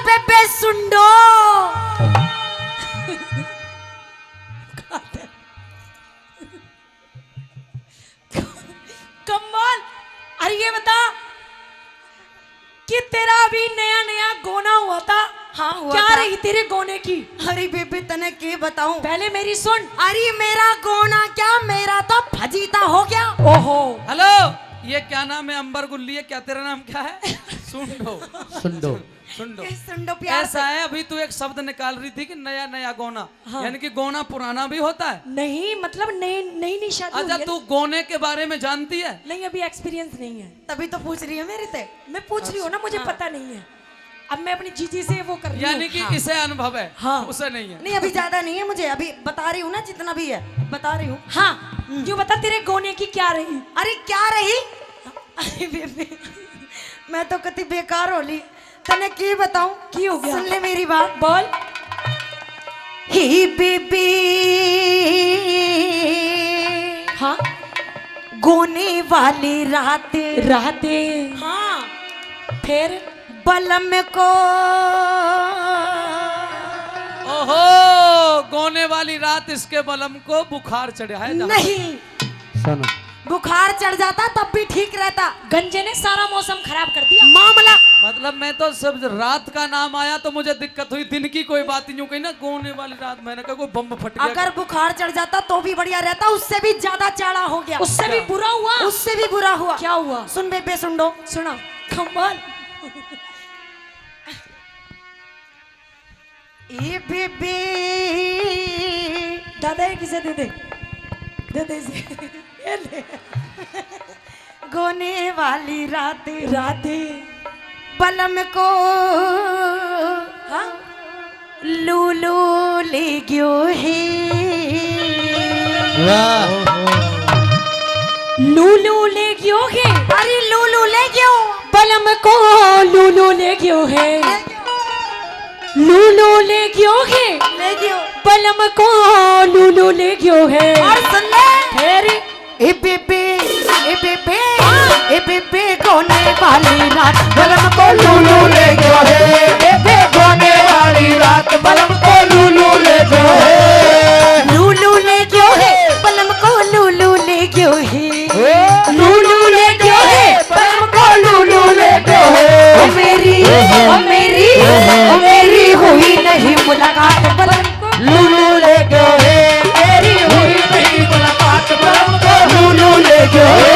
बेबे सुंडो। कमाल। अरे ये बता कि तेरा अभी नया नया गोना हुआ था। हाँ हुआ क्या था? रही तेरे गोने की? अरे बेबे तने के बताऊं, पहले मेरी सुन। अरे मेरा गोना क्या, मेरा तो फजीता हो गया। ओहो हेलो, ये क्या नाम है? अंबर गुल्ली है क्या? तेरा नाम क्या है? सुंडो। सुंडो सुंडो सुंडो प्यार ऐसा है। अभी तू एक शब्द निकाल रही थी कि नया नया गोना। हाँ। यानी कि गोना पुराना भी होता है? नहीं मतलब नई नई शादी। अच्छा तू गोने के बारे में जानती है? नहीं अभी एक्सपीरियंस नहीं है, तभी तो पूछ रही है मेरे से। मैं पूछ रही हूँ ना, मुझे पता नहीं है। अब मैं अपनी जीजी से वो कर रही हूँ। यानी कि हाँ। इसे अनुभव है। हाँ। उसे नहीं है। नहीं अभी ज्यादा नहीं है मुझे, अभी बता रही हूँ ना जितना भी है बता रही हूँ। हाँ क्यों बता तेरे गोने की क्या रही? अरे क्या रही? अरे बेबे मैं तो कति बेकार होली। तने की बताऊं की हो गया? सुन ले मेरी बात। बोल। ही बेबी। हाँ गोने वाली रातें। हाँ फिर बलम को। ओहो, गोने वाली रात इसके बलम को बुखार चढ़ा है? नहीं सुनो, बुखार चढ़ जाता तब भी ठीक रहता, गंजे ने सारा मौसम खराब कर दिया मामला। मतलब मैं तो सब रात का नाम आया तो मुझे दिक्कत हुई, दिन की कोई बात नहीं कही ना। गोने वाली रात मैंने कहा कोई बम फट गया। अगर बुखार चढ़ जाता तो भी बढ़िया रहता, उससे भी ज्यादा चाड़ा हो गया। उससे भी बुरा हुआ। उससे भी बुरा हुआ। क्या हुआ? सुन बेबे सुन। सुना कमाल। ये बेबे दादा किसे दे दे ये ले। गोने वाली रातें बलम को। हाँ लूलू ले गयो है। लूलू ले गयो है। अरे लूलू ले गयो बलम को। लूलू ले गयो है। लूलू ले गयो है। ले गयो बलम को। लूलू ले गयो है। और सुन ले फिर ए बेबे गोने वाली रात बलम को। लूलू ले गयो है। बेबे गोने वाली रात बलम को। लूलू ले गयो है। लूलू ले गयो है बलम को। लूलू ले गयो है। लूलू ले गयो है बलम को। लूलू ले गयो है। ओ मेरी हुई नहीं मुलाकात बलम को। लूलू ले गयो है। मेरी हुई नहीं मुलाकात बलम को। लूलू ले गयो है।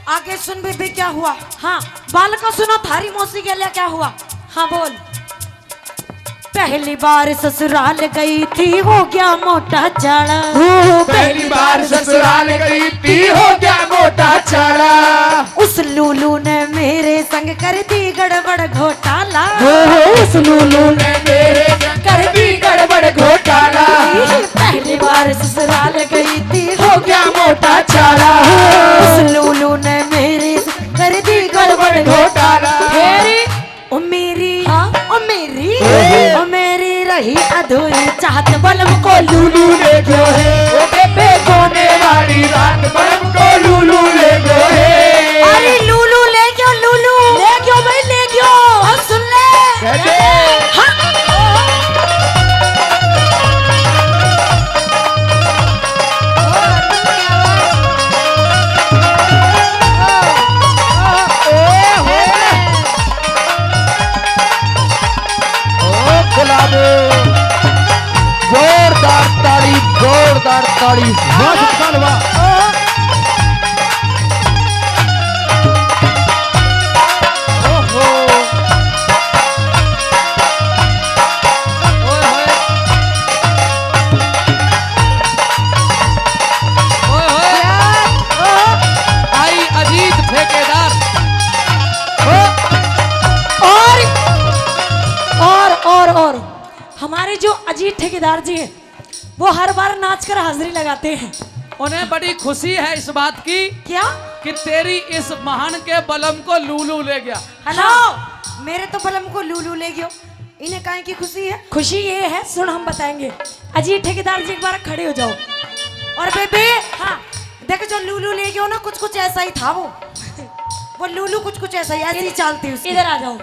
आगे सुन बेबे क्या हुआ? हाँ बाल का सुनो, थारी मौसी के लिए क्या हुआ? हाँ बोल। पहली बार ससुराल गई थी हो गया मोटा चाड़ा। पहली बार ससुराल गई थी हो गया मोटा चाड़ा। उस लूलू ने मेरे संग कर दी गड़बड़ घोटाला। उस लूलू ने मेरे संग कर दी गड़बड़ घोटाला। पहली बार ससुराल गई थी हो गया मोटा चाड़ा। उस लूलू ने मेरे कर दी गड़बड़ घोटाला। ओ मेरी रही अधूरी चाहत बलम को। लूलू ले गयो है। ओ बेबे गोने वाली रात बलम को। लूलू ले गयो है। अरे लूलू ले गयो भाई ले गयो। और सुन ले हाँ। गुलाबो अजीत ठेकेदार जी हैं वो हर बार नाच कर हाजिरी लगाते हैं। उन्हें बड़ी खुशी है इस बात की क्या? कि तेरी इस महान के बलम को लूलू ले गया। हेलो, मेरे तो बलम को लूलू ले गयो, इन्हें काहे की खुशी है? खुशी ये है, सुन हम बताएंगे। अजीत ठेकेदार जी एक बार खड़े हो जाओ। और बेबे हाँ देख जो लूलू ले गयो ना, कुछ कुछ ऐसा ही था वो लूलू कुछ कुछ ऐसा ही ऐसी चलती उसकी। इधर आ जाओ।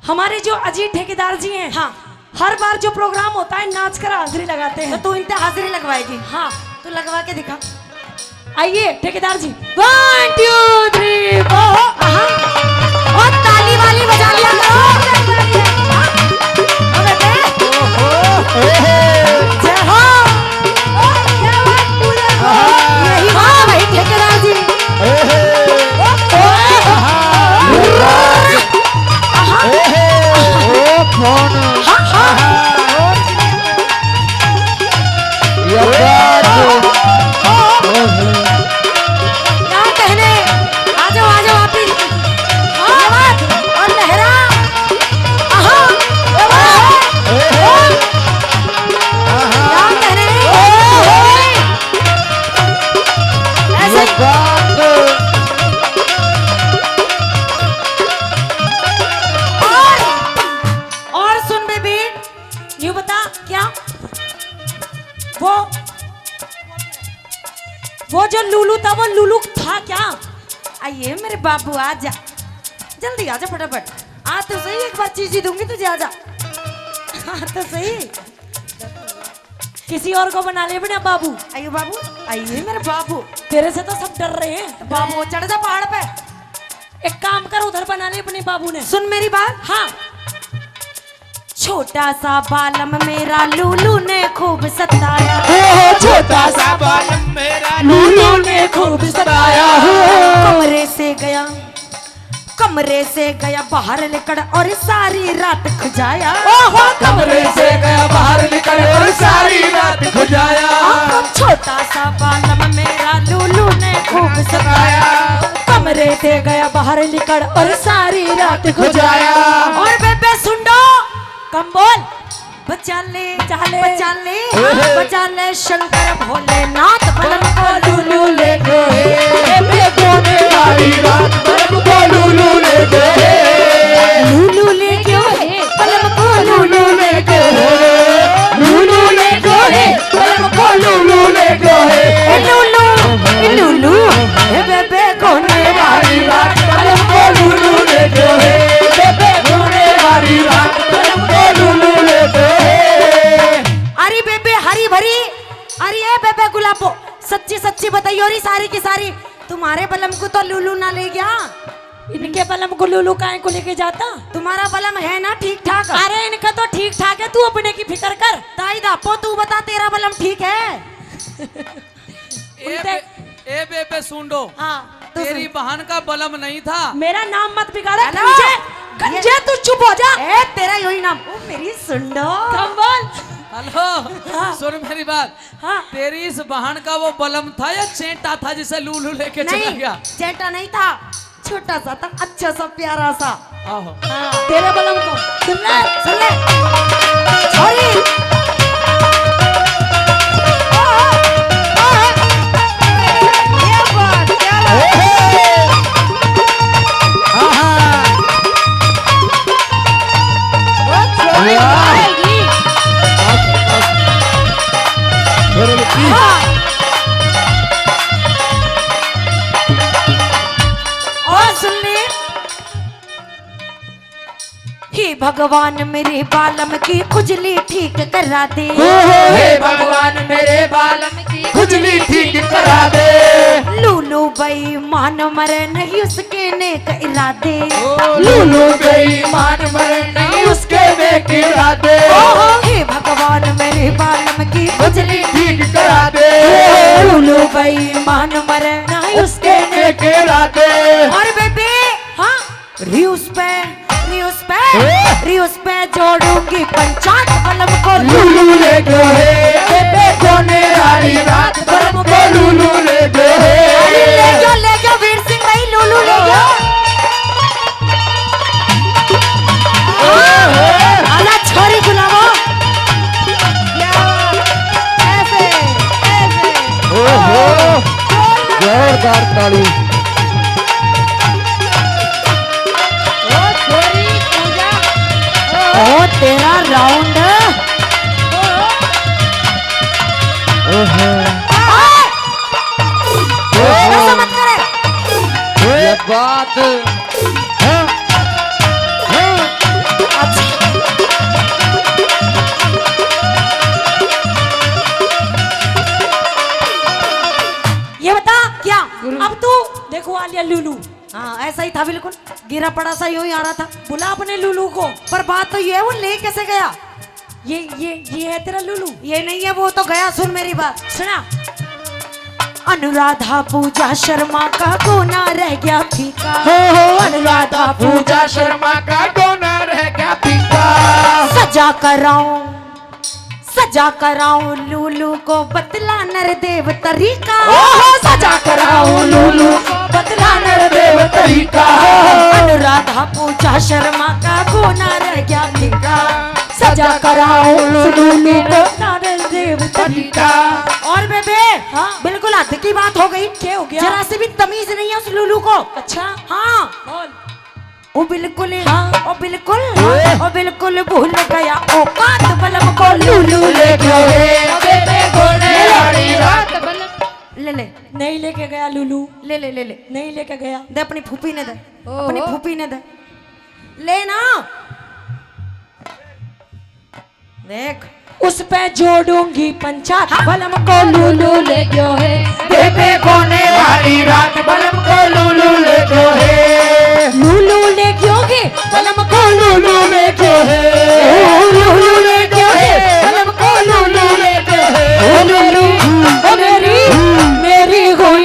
हमारे जो अजीत ठेकेदार जी हैं हाँ, हर बार जो प्रोग्राम होता है नाच कर हाजिरी लगाते तो हैं। तू इनसे हाजिरी लगवाएगी? हाँ तू लगवा के दिखा। आइए ठेकेदार जी 1 2 3 4। और ताली वाली बजा लिया करो। अबे बे, जय हो। यही हाँ भाई ठेकेदार जी। क्या कहने, आ जाओ आप ही। हाँ, बात। और लहरा। आहा, क्या कहने, ऐसे और सुन बेबी, यूं बता क्या वो जो लूलू था वो लूलू था क्या? आइए मेरे बाबू, आ जा जल्दी, आ जा फटाफट। आ तो सही, एक बार चीज ही दूंगी तुझे, आ जा। आ तो सही। किसी और को बना ले बना बाबू। आइए बाबू, आइए मेरे बाबू। तेरे से तो सब डर रहे हैं। बाबू चढ़ जा पहाड़ पे। एक काम कर उधर बना ले अपने बाबू ने। सुन मेरी बात। हाँ छोटा सा बालम मेरा लूलू ने खूब सताया। छोटा सा बालम मेरा लूलू ने खूब सताया। कमरे से गया बाहर निकल और सारी रात खुजाया। कमरे से गया बाहर निकल और सारी रात खुजाया। छोटा सा बालम मेरा लूलू ने खूब सताया। कमरे से गया बाहर निकल और सारी रात खुजाया। और बेबे सुंडो कम बोल। बचा ले चाले। बचा ले बचा ले शंकर भोलेनाथ बलम को लूलू ले बेबे कोने वाली रात बलम को लूलू ले गए। लूलू ले क्यों है बलम को लूलू ले लूलू ले गए बलम को लूलू ले गए। लूलू हे बेबे कोने वाली रात बलम को लूलू ले गए। बेबे कोने वाली रात बलम को लूलू ले गए। अरे बेबे हरी भरी, अरे ए बेबे गुलाबो, सच्ची सच्ची बताइए और सारी की सारी तुम्हारे बलम को तो लूलू ना ले गया? इनके बलम को लूलू काहे को लेके जाता? तुम्हारा बलम है ना ठीक ठाक? अरे इनका तो ठीक ठाक है, तू अपने की फिक्र कर। ताई दापो तू बता तेरा बलम ठीक है? ए बेबे सुंडो, हाँ तू तेरी सुन। बहन का बलम नहीं था। मेरा नाम मत बिगाड़े। हेलो। गंजे तू चुप हो जा। ए तेरा यही नाम, ओ मेरी सुंडो। कम बोल। हेलो, हाँ। सुन मेरी बात। हाँ तेरी इस बहन का वो बलम था या चेंटा था जिसे लूलू लेके चला नहीं गया? चेटा नहीं था, छोटा सा था, अच्छा सा प्यारा सा। आहो। हाँ तेरे बलम को सुन ले। सुन ले छोरी। ये बात क्या और सुन ले। हे भगवान मेरे बालम की खुजली ठीक करा दे। हे भगवान मेरे बालम की खुजली ठीक करा दे। लूलू बेईमान मरे नहीं उसके नेक इरादे। लूलू बेईमान मरे नहीं उसके नेक इरादे। हे भगवान मेरे बालम की खुजली ठीक करा दे। लूलू बेईमान मरे नहीं उसके नेक इरादे। और बेबे हाँ रियूस पे जोड़ूंगी पंचायत बलम को लूलू ले गए। बेबे कोने वाली रात बलम को लूलू ले गए। ले गयो वीर सिंह भाई, लूलू ले गयो। आला छोरी गुलाबो। तेरा राउंड। ऐसा मत करे। ये बात ये बता क्या अब तू देखो आ लिया लुलू। हाँ ऐसा ही था बिल्कुल, गिरा पड़ा सा यूं ही आ रहा था। बुला अपने लुलू को। पर बात तो ये है वो ले कैसे गया? ये है तेरा लुलू। ये नहीं है, वो तो गया। सुन मेरी बात। सुना। अनुराधा पूजा शर्मा का कोना रह गया फीका। हो अनुराधा पूजा शर्मा का कोना रह गया फीका। सजा कराऊं लूलू को बतला नरदेव तरीका। सजा कराऊं लूलू को बतला नरदेव तरीका। अनुराधा पूजा शर्मा का कोना रह गया फीका। सजा कराऊं लूलू को नरदेव तरीका। और बेबे हाँ? बिल्कुल हद की बात हो गई। क्या हो गया? जरा से भी तमीज नहीं है उस लूलू को। अच्छा हाँ बोल। वो बिल्कुल हाँ? वो बिल्कुल भूल गया औकात बलम को लूलू ले गयो है बेबे घोड़े वाली रात ले ले नहीं लेके गया लुलू। ले ले ले ले नहीं लेके गया। दे अपनी फूफी ने दे, अपनी फूफी ने दे, ले ना। देख उस पे जोड़ूंगी पंचायत बलम को लुलू ले गयो है। बेबे घोड़े वाली रात बलम को लूलू ले गयो है। लुलू ले गयो है बलम को लूलू ले गयो है। लूलू ले गयो है बलम को लूलू ले गयो है। लूलू मेरी हुई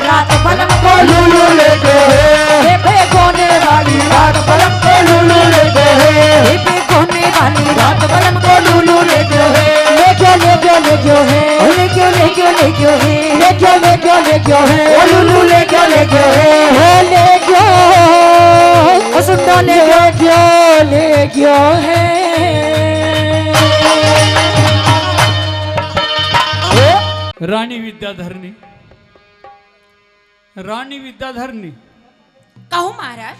रात बलम को लूलू ले गयो है। बेबे कोने वाली रात बलम को लूलू ले गयो है। बेबे कोने वाली रात बलम को लूलू ले गयो है। ले गयो है। ले क्यों है ले गयो है। ओ लूलू ले गयो है। ले गयो ओ सुंदो ले ले गयो है। रानी विद्याधरनी, रानी विद्याधरनी, कहूँ महाराज?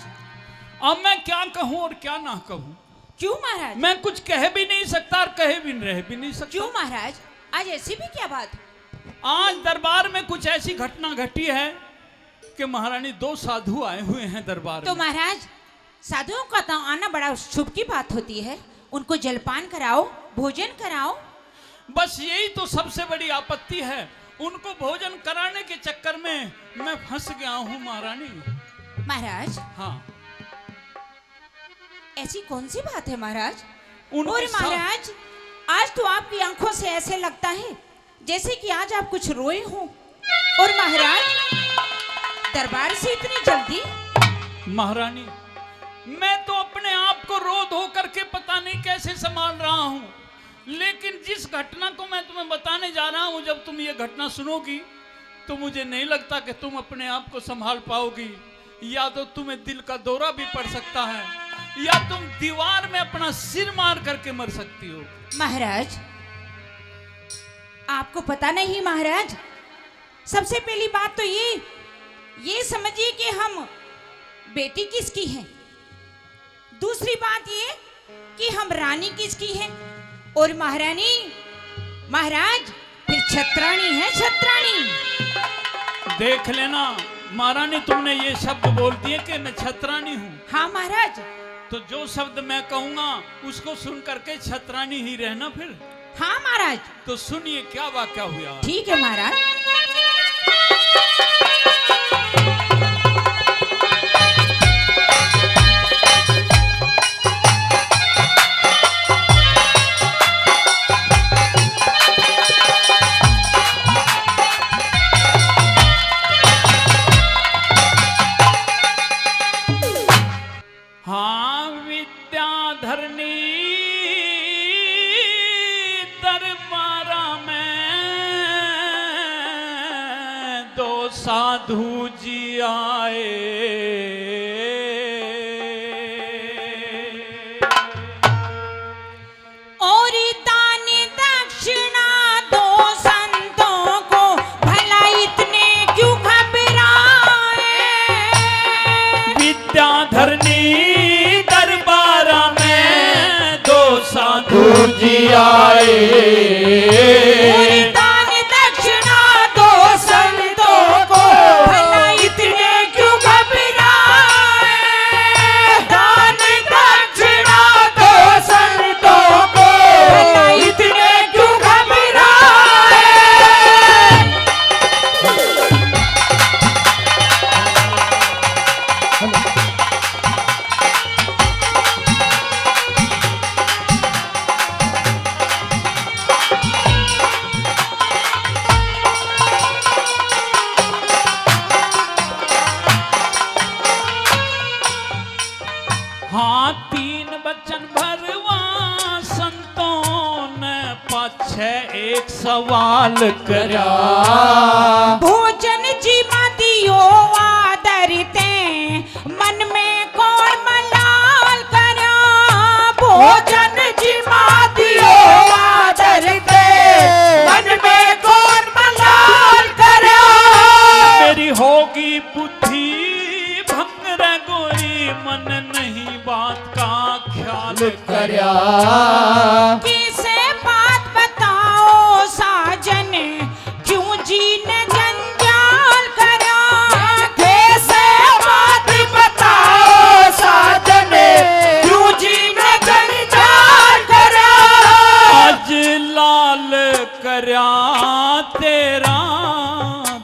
अब मैं क्या कहूँ और क्या ना कहूँ? क्यों महाराज? मैं कुछ कह भी नहीं सकता और कहे भी रह भी नहीं सकता। क्यों महाराज? आज ऐसी भी क्या बात? आज दरबार में कुछ ऐसी घटना घटी है कि महारानी दो साधु आए हुए हैं दरबार तो में। महाराज साधुओं का तो आना बड़ा शुभ की बात होती है। उनको जलपान कराओ, भोजन कराओ। बस यही तो सबसे बड़ी आपत्ति है। उनको भोजन कराने के चक्कर में मैं फंस गया हूँ महारानी। महाराज हाँ, ऐसी कौन सी बात है महाराज? उनके और साथ- महाराज आज तो आपकी आंखों से ऐसे लगता है जैसे कि आज आप कुछ रोए हो। और महाराज दरबार से इतनी जल्दी? महारानी मैं तो अपने आप को रो धो करके पता नहीं कैसे संभाल रहा हूँ, लेकिन जिस घटना को मैं तुम्हें बताने जा रहा हूँ, जब तुम ये घटना सुनोगी तो मुझे नहीं लगता कि तुम अपने आप को संभाल पाओगी। या तो तुम्हें दिल का दौरा भी पड़ सकता है, या तुम दीवार में अपना सिर मार करके मर सकती हो। महाराज आपको पता नहीं महाराज, सबसे पहली बात तो ये समझिए कि हम बेटी किसकी हैं। दूसरी बात ये कि हम रानी किसकी हैं। और महारानी महाराज फिर छत्राणी है, छत्राणी। देख लेना महारानी, तुमने ये शब्द बोल दिए कि मैं छत्राणी हूँ। हाँ महाराज। तो जो शब्द मैं कहूंगा उसको सुन करके छत्राणी ही रहना फिर। हाँ महाराज। तो सुनिए क्या वाक्या हुआ। ठीक है महाराज। हाँ विद्याधरनी दरबारा में दो साधु जी आए। और दान दक्षिणा दो संतों को भला इतने क्यों घबराए। विद्याधरनी दरबारा में दो आए। पूरी दान दक्षिणा दो संतों को, भला इतने क्यों घबराए। दान दक्षिणा दो संतों को, भला इतने क्यों घबराए। हाँ, 3 वचन भरवा संतों ने, पाछे एक सवाल करा। भोजन जीवा दियो आदरते, मन में कौन मलाल करा। भोजन जीवा दियो आदरते, मन में कौन मलाल करा। मेरी होगी बुद्धि भंग रे गोरी, मन नहीं बात का ख्याल करया। किसे बात बताओ साजन, क्यों जीने जंजाल करा। कैसे बात बताओ साजन, क्यों जीने जंजाल करा। आज लाल करया तेरा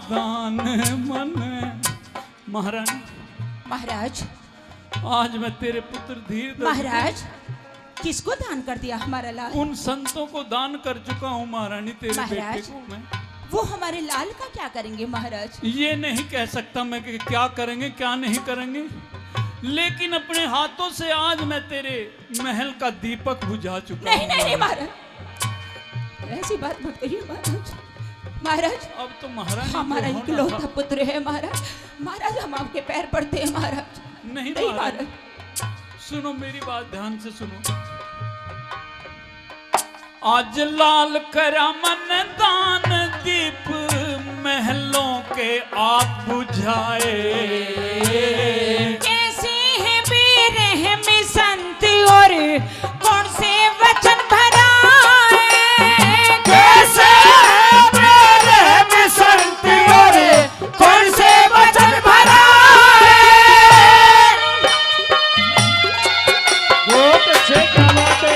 दान मन। महारानी, महाराज, आज मैं तेरे पुत्र धीर महाराज, किसको दान कर दिया हमारा लाल। उन संतों को दान कर चुका हूँ महारानी, तेरे बेटे महाराज, को मैं। वो हमारे लाल का क्या करेंगे महाराज। ये नहीं कह सकता मैं कि क्या करेंगे क्या नहीं करेंगे, लेकिन अपने हाथों से आज मैं तेरे महल का दीपक बुझा चुका नहीं हूँ। नहीं नहीं महाराज, ऐसी बात मत कहिए महाराज। महाराज, अब तो महारानी हमारा को होना इकलौता था। पुत्र है महाराज। महाराज, हम आपके पैर पड़ते हैं महाराज। नहीं नहीं महाराज, महाराज। सुनो मेरी बात ध्यान से सुनो। आज लाल करा मन दान, दीप महलों के आप बुझाए। कैसे है बेरहम संत और कौन से वचन भराए। कैसे बेरहम संत और कौन से वचन भराए। बहुत अच्छे, क्या बात है।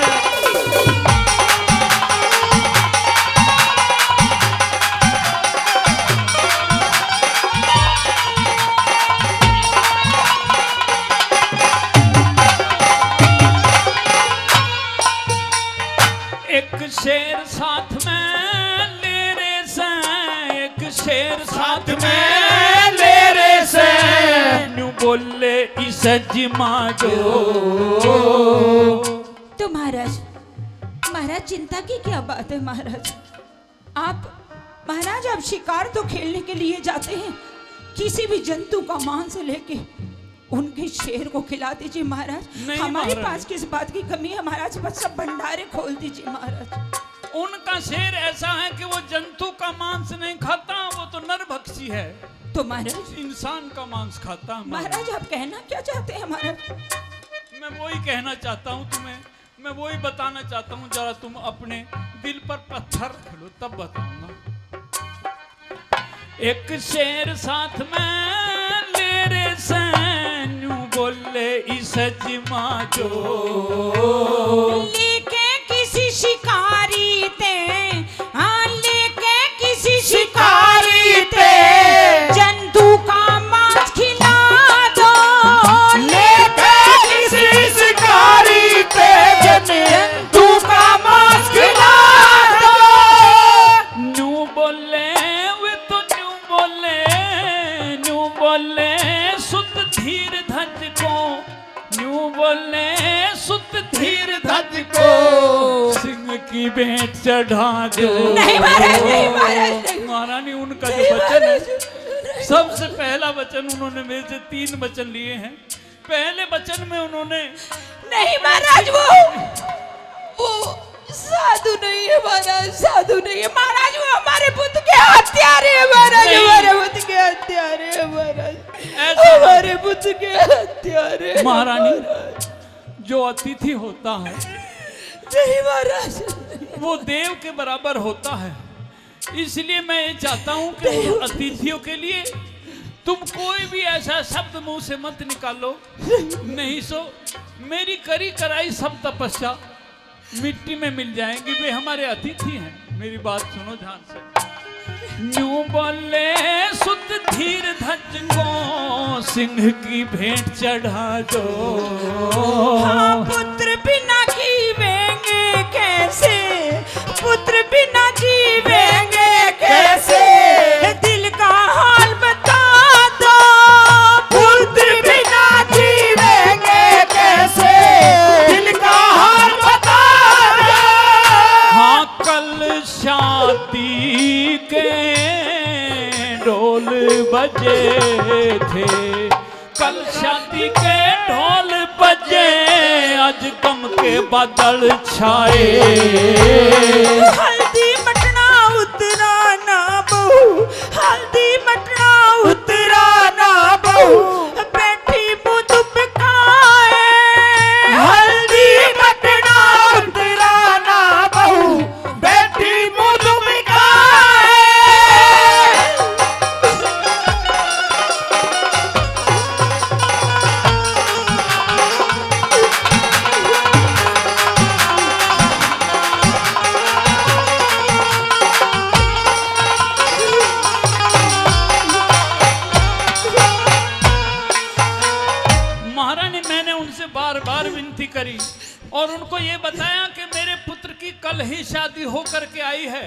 एक शेर साथ में ले रे से, एक शेर साथ में ले रे से, न्यू बोले इसे जिमा जो। तो महाराज, महाराज चिंता की क्या बात है महाराज। महाराज आप शिकार तो खेलने के लिए जाते हैं, किसी भी जंतु का मांस लेके उनके शेर को खिला दीजिए महाराज। नहीं हमारे महाराज। पास किस बात की कमी है महाराज, बस सब भंडारे खोल दीजिए महाराज। उनका शेर ऐसा है कि वो जंतु का मांस नहीं खाता, वो तो नरभक्षी है, तो महाराज, इंसान का मांस खाता है। महाराज आप कहना क्या चाहते हैं महाराज। मैं वही कहना चाहता हूँ तुम्हें, मैं वही बताना चाहता हूँ, जरा तुम अपने दिल पर पत्थर रख लो तब बताऊंगा। एक शेर साथ में ले रे सैन्यू बोले इस जिमा जो। लेके किसी शिकारी ते, हाँ लेके किसी शिकारी ते, जंतु का मांस खिला दो। लेके किसी शिकारी ते, जंतु का मांस खिला दो। न्यू बोले वे तो न्यू बोले सुत धीर धज को, न्यू बोले सुत धीर धज को, सिंह की भेंट चढ़ा दो। नहीं महाराज, नहीं महाराज, नहीं। महारानी उनका जो वचन है, सबसे पहला वचन उन्होंने मेरे से 3 वचन लिए हैं। पहले वचन में उन्होंने, नहीं महाराज, वो साधु नहीं है महाराज, साधु नहीं है महाराज, वो हमारे पुत्र के हत्यारे है महाराज, नहीं। हमारे पुत्र के हत्यारे है महाराज, ऐसा हमारे पुत्र के हत्यारे हैं महारानी, महाराज। जो अतिथि होता है नहीं महाराज, वो देव के बराबर होता है। इसलिए मैं ये चाहता हूँ कि उन अतिथियों के लिए तुम कोई भी ऐसा शब्द मुंह से मत निकालो, नहीं सो मेरी करी कराई सब तपस्या मिट्टी में मिल जाएंगी। वे हमारे अतिथि हैं। मेरी बात सुनो ध्यान से। यूं बोले सुत धीर धज को सिंह की भेंट चढ़ा दो। हाँ, पुत्र बिना जीवेंगे कैसे, पुत्र बिना जीवेंगे कैसे, दिल का हाल बता दो। पुत्र बिना जीवेंगे कैसे, दिल का हाल बता दो। हाँ, कल शादी के ढोल बजे थे, कल शादी के ढोल बजे, आज गम के बादल छाए। हल्दी मटना उतरा ना बहू, हल्दी मटना उतरा ना बहू, बैठी मुँह दुबकाए। हल्दी मटना उतरा ना बहू, बैठी मुँह दुबकाए। महारानी, मैंने उनसे बार बार विनती करी और उनको ये बताया कि मेरे पुत्र की कल ही शादी हो करके आई है।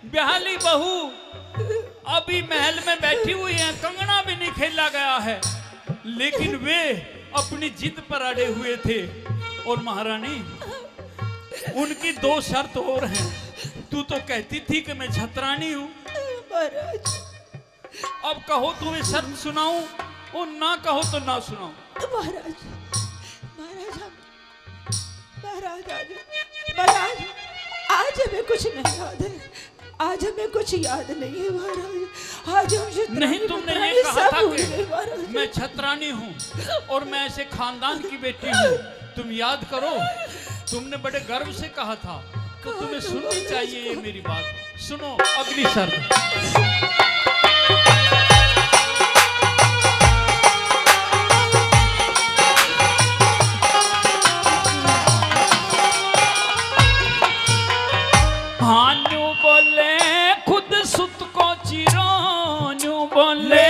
ब्याहली बहू अभी महल में बैठी हुई है, कंगना भी नहीं खेला गया है, लेकिन वे अपनी जिद पर अड़े हुए थे। और महारानी, उनकी दो शर्त और हैं। तू तो कहती थी कि मैं छतरानी हूँ, अब कहो तुम्हें शर्त सुनाऊं और ना कहो तो ना सुनाऊं। महाराज, महाराज, महाराज, महाराज, आज हमें कुछ नहीं याद है, आज हमें कुछ याद नहीं है महाराज। आज हम नहीं, तुमने ये कहा था कि मैं छतरानी हूँ और मैं ऐसे खानदान की बेटी हूँ। तुम याद करो, तुमने बड़े गर्व से कहा था, तो तुम्हें सुननी चाहिए ये मेरी बात। सुनो अगली शर्त। हाँ, न्यू बोले खुद सुत को चिरो, न्यू बोले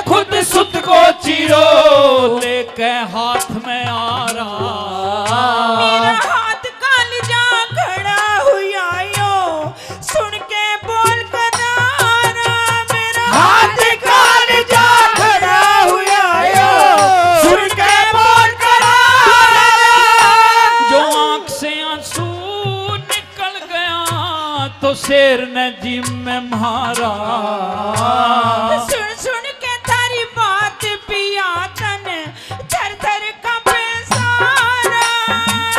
खुद सुत को चिरो, लेके हाथ में आ रहा। मेरा हाथ काल जा खड़ा हुआ यो, सुन के बोल करारा। मेरा हाथ काल जा खड़ा हुआ यो, सुन के बोल करारा। जो आंख से आंसू निकल गया तो शेर ने जिम में मारा। सुन सुन के तारी बात पिया तन थर थर कांपे सारा।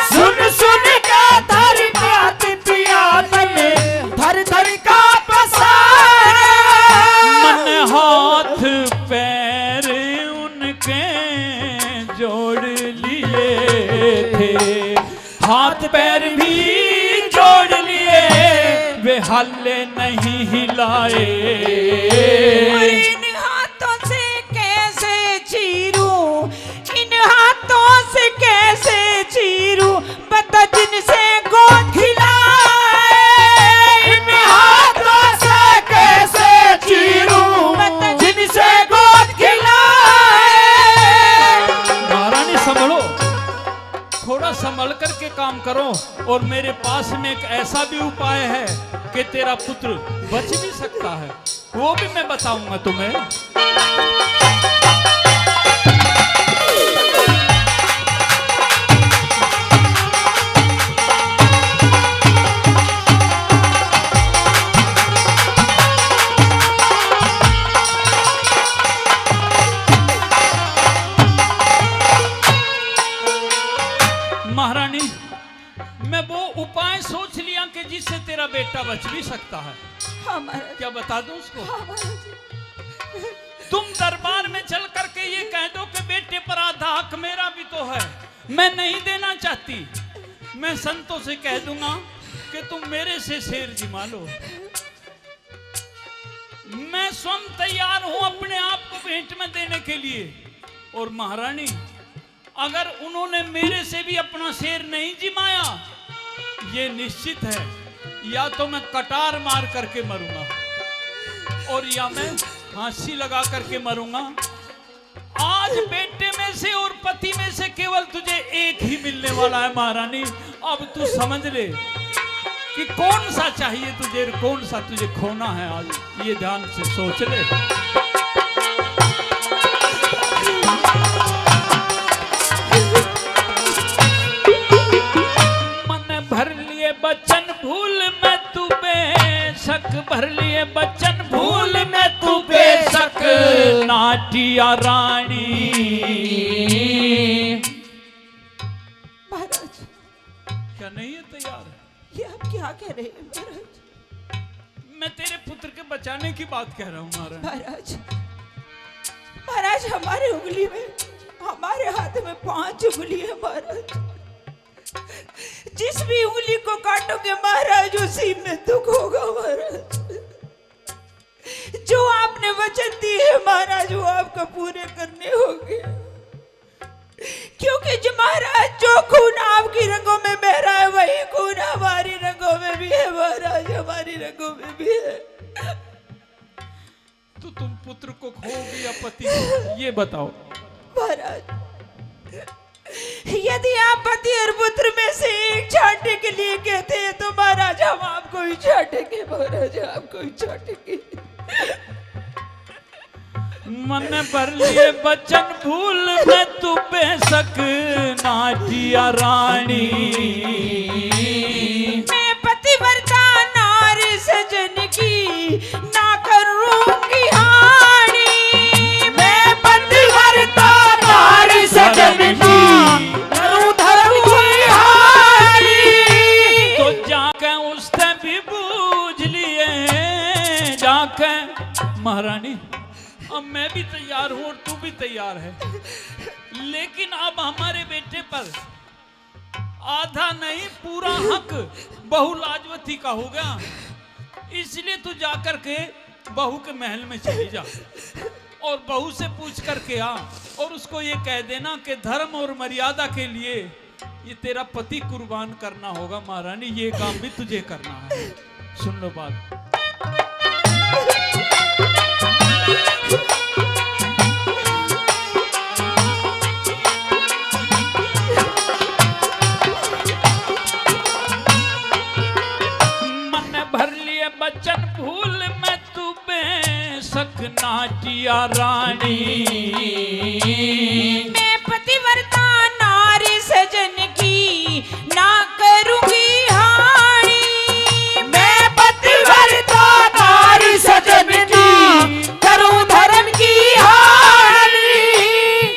सुन सुन के थारी बात पिया तने थर थर का पसारा। मन हाथ पैर उनके जोड़ लिए थे, हाथ पैर भी जोड़ लिए, वे हल्ले नहीं हिलाए। और इन हाथों से कैसे चीरूं, इन हाथों से कैसे चीरूं, बता जिनसे गोद खिलाए। इन हाथों से कैसे चीरूं, जिनसे गोद खिलाए। महारानी संभलो, थोड़ा संभल करके काम करो। और मेरे पास में एक ऐसा भी उपाय है कि तेरा पुत्र बच भी सकता है, वो भी मैं बताऊंगा तुम्हें। महारानी, मैं वो उपाय सोच लिया कि जिससे तेरा बेटा बच भी सकता है। हाँ महाराज, क्या बता दूं उसको? हाँ महाराज। तुम दरबार में चल करके ये कह दो कि बेटे पर आधा हक मेरा भी तो है, मैं नहीं देना चाहती। मैं संतों से कह दूंगा कि तुम मेरे से शेर जिमा लो। मैं स्वयं तैयार हूं अपने आप को भेंट में देने के लिए। और महारानी, अगर उन्होंने मेरे से भी अपना शेर नहीं जिमाया, ये निश्चित है या तो मैं कटार मार करके मरूंगा और या मैं फांसी लगा करके मरूंगा। आज बेटे में से और पति में से केवल तुझे एक ही मिलने वाला है महारानी। अब तू समझ ले कि कौन सा चाहिए तुझे, कौन सा तुझे खोना है। आज ये ध्यान से सोच ले। मन भर लिए बचन भूल में तू बेशक, भर लिए बचन भूल में तू बेशक, नाटिया रानी। महाराज, क्या नहीं है तैयार? ये आप क्या कह रहे हैं महाराज? मैं तेरे पुत्र के बचाने की बात कह रहा हूँ महाराज। महाराज, महाराज, हमारे उंगली में, हमारे हाथ में 5 उंगली है महाराज। जिस भी उंगली को काटोगे महाराज, उसी में दुख होगा महाराज। जो आपने वचन दिए है महाराज, वो आपको पूरे करने होंगे। क्योंकि जो महाराज, जो खून आपकी रंगों में बह रहा है, वही खून हमारी रंगों में भी है महाराज, हमारी रंगों में भी है। तो तुम पुत्र को खोओगे या पति को, ये बताओ महाराज, यदि आप पति और पुत्र में से एक छांटने के लिए कहते हैं तो महाराज, हम आपको ही छांटेंगे महाराज, आपको ही छांटेंगे। मन भर लिए बचन भूल में तू बेशक, नाटिया रानी। मैं पतिव्रता नारी सजन की ना करूंगी हानि। मैं पतिव्रता नारी सजन की करूं धर्म की हानि। तो जाके उसने भी बूझ लिए, जाके महारानी, अब मैं भी तैयार हूं और तू भी तैयार है, लेकिन अब हमारे बेटे पर आधा नहीं पूरा हक बहू लाजवती का हो गया। इसलिए तू जाकर के बहू के महल में चली जा और बहू से पूछ करके आ और उसको ये कह देना कि धर्म और मर्यादा के लिए ये तेरा पति कुर्बान करना होगा। महारानी, ये काम भी तुझे करना है। सुन लो बात। बचन भूल में तू बेशक, नाटिया रानी। मैं पतिव्रता नारी सजन की ना करूंगी हानि। मैं पतिव्रता नारी सजन की करूं धर्म की हानि।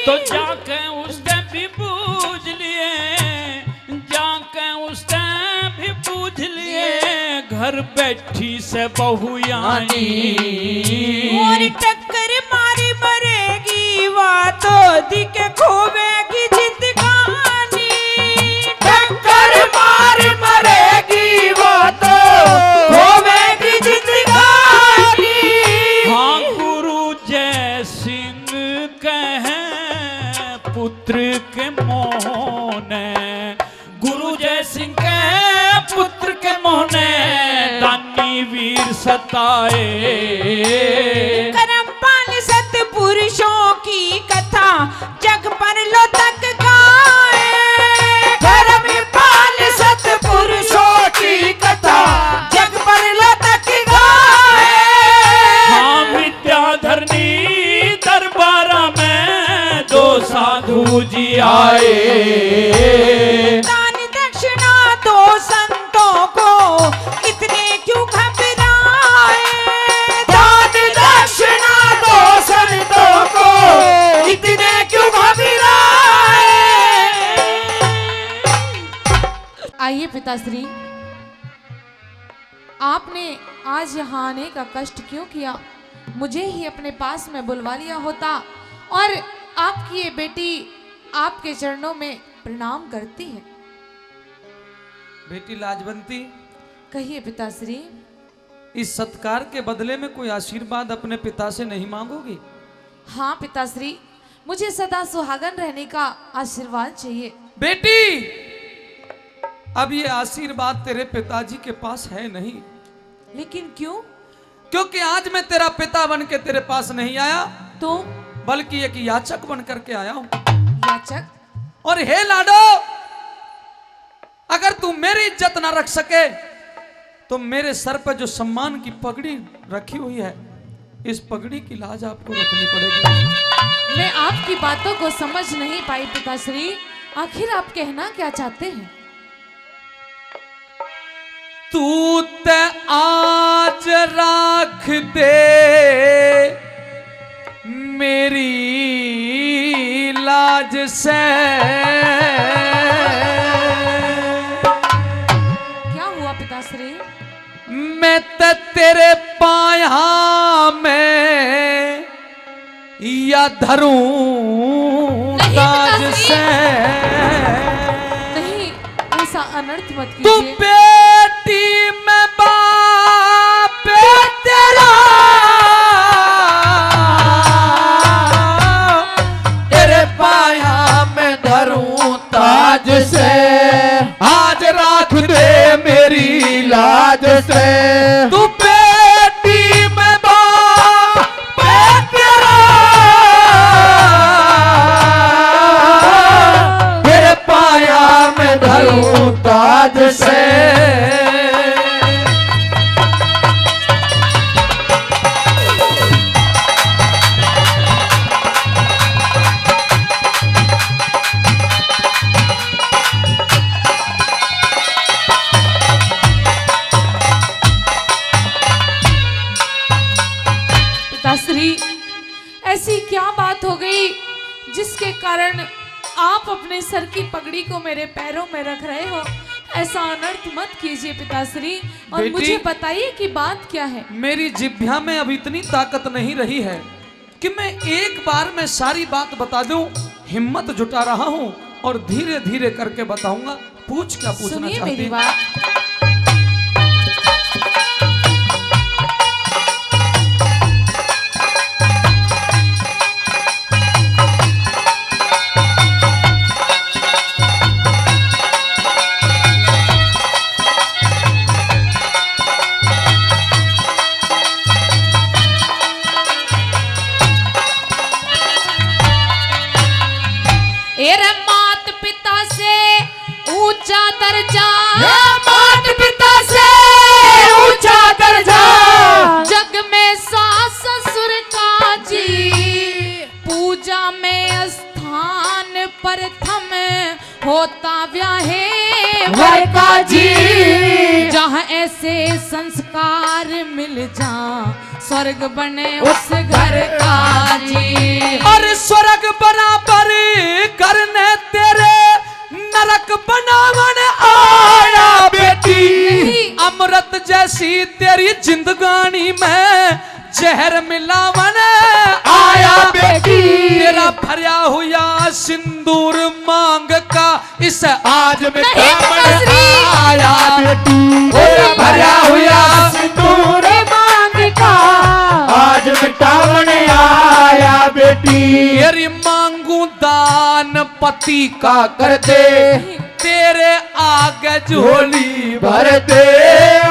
तो जाके उसने भी पूछ लिए, जाके उसने भी पूछ लिए, घर बैठी से बहू यानी। और टक्कर मारी मरेगी, वातो दिखे खोवेगी जिंदगानी। टक्कर मारी मरेगी, वो तो खोवेगी जिंदगानी। हाँ, गुरु जय सिंह कहे पुत्र के मोहने, गुरु जय सिंह कहे पुत्र के मोहने, दानी वीर सताए। करमपाल सतपुरुषों की कथा जग पर लो तक गाए। करमपाल सतपुरुषों की कथा जग पर लो तक गाए। हाँ, विद्याधरनी दरबारा में 2 साधु जी आए। दान दक्षिणा 2 संतों को इतने क्यों घबराए। दान दक्षिणा 2 संतों को इतने क्यों घबराए। आइए पिताश्री, आपने आज यहाँ आने का कष्ट क्यों किया? मुझे ही अपने पास में बुलवा लिया होता और आपकी ये बेटी आपके चरणों में प्रणाम करती है। बेटी लाजवंती, कहिए पिताश्री। इस सत्कार के बदले में कोई आशीर्वाद अपने पिता से नहीं मांगोगी? हाँ पिताश्री, मुझे सदा सुहागन रहने का आशीर्वाद चाहिए। बेटी, अब ये आशीर्वाद तेरे पिताजी के पास है नहीं। लेकिन क्यों? क्योंकि आज मैं तेरा पिता बन के तेरे पास नहीं आया, तो बल्कि एक याचक बन करके आया हूं। याचक? और हे लाडो, अगर तू मेरी इज्जत ना रख सके तो मेरे सर पर जो सम्मान की पगड़ी रखी हुई है, इस पगड़ी की लाज आपको रखनी पड़ेगी। मैं आपकी बातों को समझ नहीं पाई पिताश्री, आखिर आप कहना क्या चाहते हैं? तू ते आज राख दे मेरी लाज से। क्या हुआ पिताश्री? मैं तो तेरे पाया में या धरूं ताज से। नहीं, ऐसा अनर्थ मत तू कीजिए। बेटी में बाप तेरा, तेरे पाया में धरूं ताज से। आज राख दे मेरी लाज से। तू बेटी में बाप तेरा, तेरे पाया में धरूं ताज से। पिताश्री, ऐसी क्या बात हो गई जिसके कारण आप अपने सर की पगड़ी को मेरे पैरों में रख रहे हो? ऐसा अनर्थ मत कीजिए पिताश्री, और बेटी, मुझे बताइए कि बात क्या है। मेरी जिह्वा में अब इतनी ताकत नहीं रही है कि मैं एक बार में सारी बात बता दूं। हिम्मत जुटा रहा हूं और धीरे धीरे करके बताऊंगा। पूछ क्या पूछना सुनिए चाहती मेरी है? बात। एरे मात पिता से ऊंचा दर्जा, मात पिता से ऊंचा दर्जा। जग में सास ससुर का जी, पूजा में स्थान प्रथम होता व्याहे वर का जी। जहाँ ऐसे संस्कार मिल जा, स्वर्ग बने उस घर का जी। और स्वर्ग बराबर करने तेरे नरक बनावन आया बेटी। अमृत जैसी तेरी जिंदगानी में जहर मिलावन आया बेटी। तेरा भरा हुआ सिंदूर मांग का इस आज में कामन आया बेटी। तेरा भरा हुआ सिंदूर मांग का आज मिटावन आया बेटी। तेरी मांगू दान पति का कर दे तेरे आगे झोली भर दे।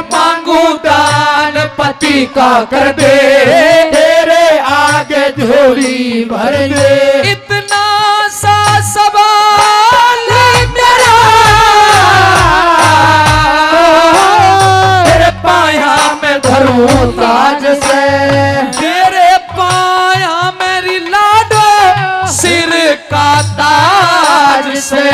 मांगू दान पति का कर दे, तेरे आगे झोली भर दे। इतना सा सवाल मेरा, तेरे पाया में धरूं ताज से। तेरे पाया मेरी लाडो सिर का ताज से।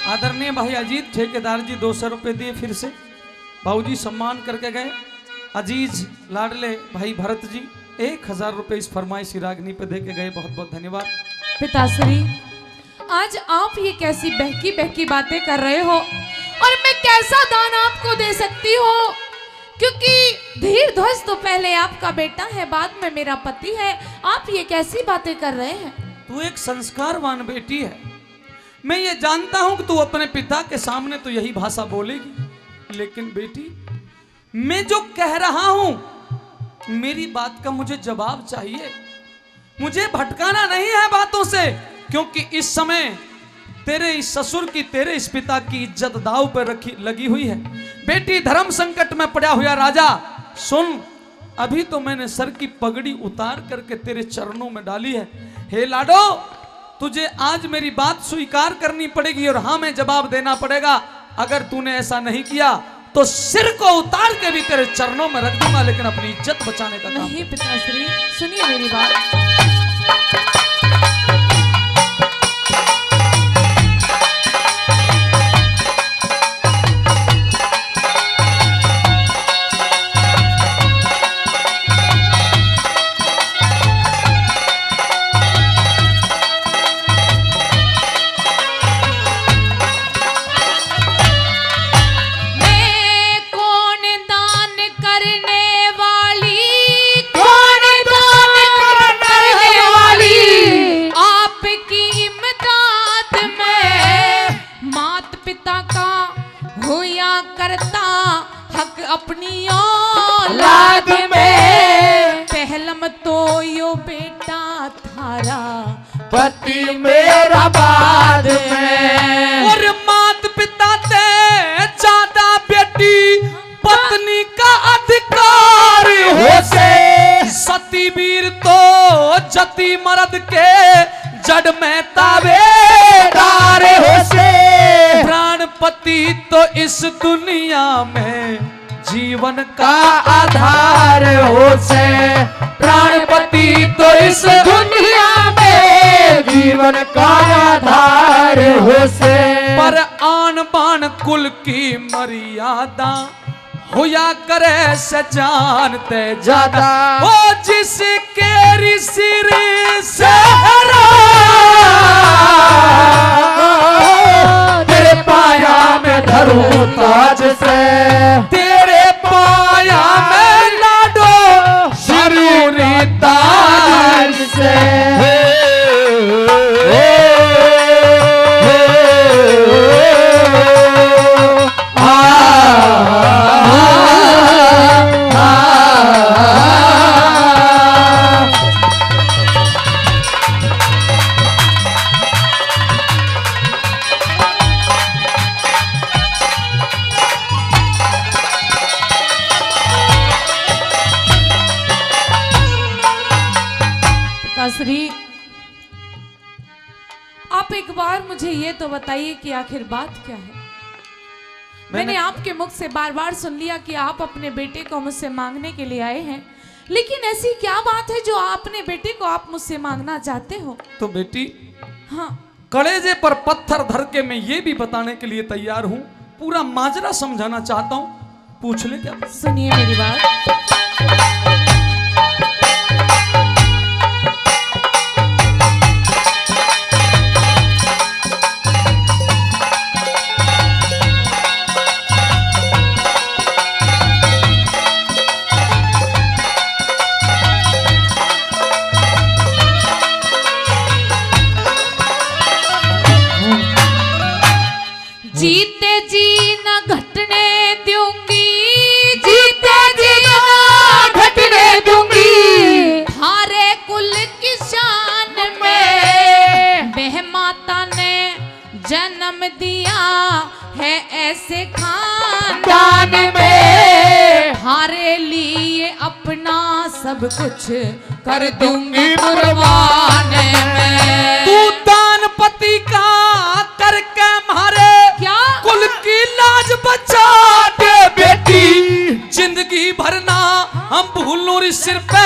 आदरणीय भाई अजीत ठेकेदार जी 200 रुपए दिए फिर से। बाबूजी सम्मान करके गए। अजीज लाडले भाई भरत जी 1000 रुपए इस फरमाइशी रागनी पे दे के गए। बहुत बहुत धन्यवाद। पिताश्री, आज आप ये कैसी बहकी बहकी बातें कर रहे हो और मैं कैसा दान आपको दे सकती हूँ, क्योंकि धीर ध्वज तो पहले आपका बेटा है, बाद में मेरा पति है। आप ये कैसी बातें कर रहे हैं? तू एक संस्कारवान बेटी है। मैं ये जानता हूं कि तू अपने पिता के सामने तो यही भाषा बोलेगी, लेकिन बेटी मैं जो कह रहा हूं मेरी बात का मुझे जवाब चाहिए। मुझे भटकाना नहीं है बातों से, क्योंकि इस समय तेरे इस ससुर की, तेरे इस पिता की इज्जत दांव पर लगी हुई है। बेटी, धर्म संकट में पड़ा हुआ राजा सुन, अभी तो मैंने सर की पगड़ी उतार करके तेरे चरणों में डाली है। हे लाडो, तुझे आज मेरी बात स्वीकार करनी पड़ेगी और हाँ में जवाब देना पड़ेगा। अगर तूने ऐसा नहीं किया तो सिर को उतार के भी तेरे चरणों में रख दूंगा, लेकिन अपनी इज्जत बचाने का काम। नहीं पिताश्री, सुनिए मेरी बात। अपनी औलाद में पहलम तो यो बेटा थारा, पति मेरा बाद में। और मात पिता ते ज्यादा बेटी पत्नी का अधिकार हो से। सती वीर तो जति मर्द के जड़ में ताबेदार हो से। प्राणपति तो इस दुनिया में जीवन का आधार हो से। प्राणपति तो इस दुनिया में जीवन का आधार हो से। पर आन बान कुल की मर्यादा होया करे से जानते ज्यादा। वो जिसके सिर से तेरे पाया में धरूं ताज से। तेरे पाया में लाडो जरूरी ताज से। पिताश्री, आप एक बार मुझे ये तो बताइए कि आखिर बात क्या है? मैंने आपके मुख से बार बार सुन लिया कि आप अपने बेटे को मुझसे मांगने के लिए आए हैं, लेकिन ऐसी क्या बात है जो अपने बेटे को आप मुझसे मांगना चाहते हो? तो बेटी, हाँ, कलेजे पर पत्थर धर के मैं ये भी बताने के लिए तैयार हूँ, पूरा माजरा समझाना चाहता हूँ। पूछ ले क्या? सुनिए मेरी बात। जीते जी न घटने दूंगी, जीते जी न घटने दूंगी। थारे कुल की शान में वह माता ने जन्म दिया है ऐसे खानदान में। थारे लिए अपना सब कुछ कर दूंगी कुर्बान में। तू दान पति का करके मारे क्या कुल की लाज बचा दे बेटी। जिंदगी भरना हम भूलूं सिर पे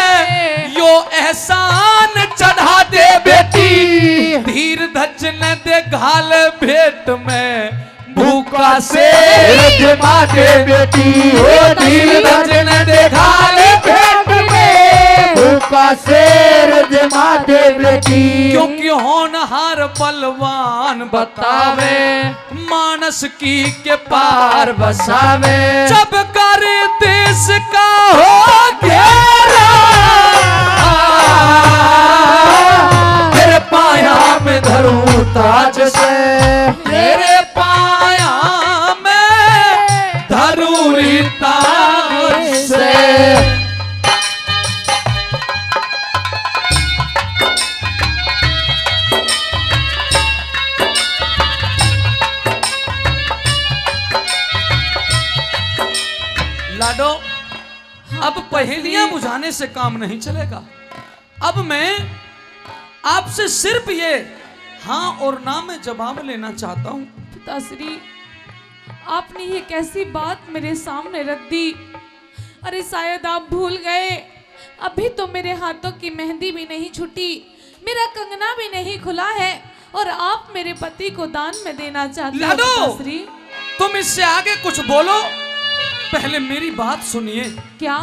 यो एहसान चढ़ा दे बेटी। धीर धज न दे घाल भेंट में भूखा शेर माते बेटी हो धीर भजन देखा ले भेंट में भूखा शेर माते बेटी क्योंकि होनहार बलवान बतावे मानस की के पार बसावे जब कर देश का हो घेरा तेरे पाया में धरूं ताज से तेरे पाया में धरूरी ताज से लाडो अब पहेलियां बुझाने से काम नहीं चलेगा। अब मैं आपसे सिर्फ ये हाँ और ना में जवाब लेना चाहता हूं। पिताश्री, आपने ये कैसी बात मेरे सामने रख दी। अरे शायद आप भूल गए, अभी तो मेरे हाथों की मेहंदी भी नहीं छूटी, मेरा कंगना भी नहीं खुला है और आप मेरे पति को दान में देना चाहते हो। पिताश्री, तुम इससे आगे कुछ बोलो, पहले मेरी बात सुनिए। क्या?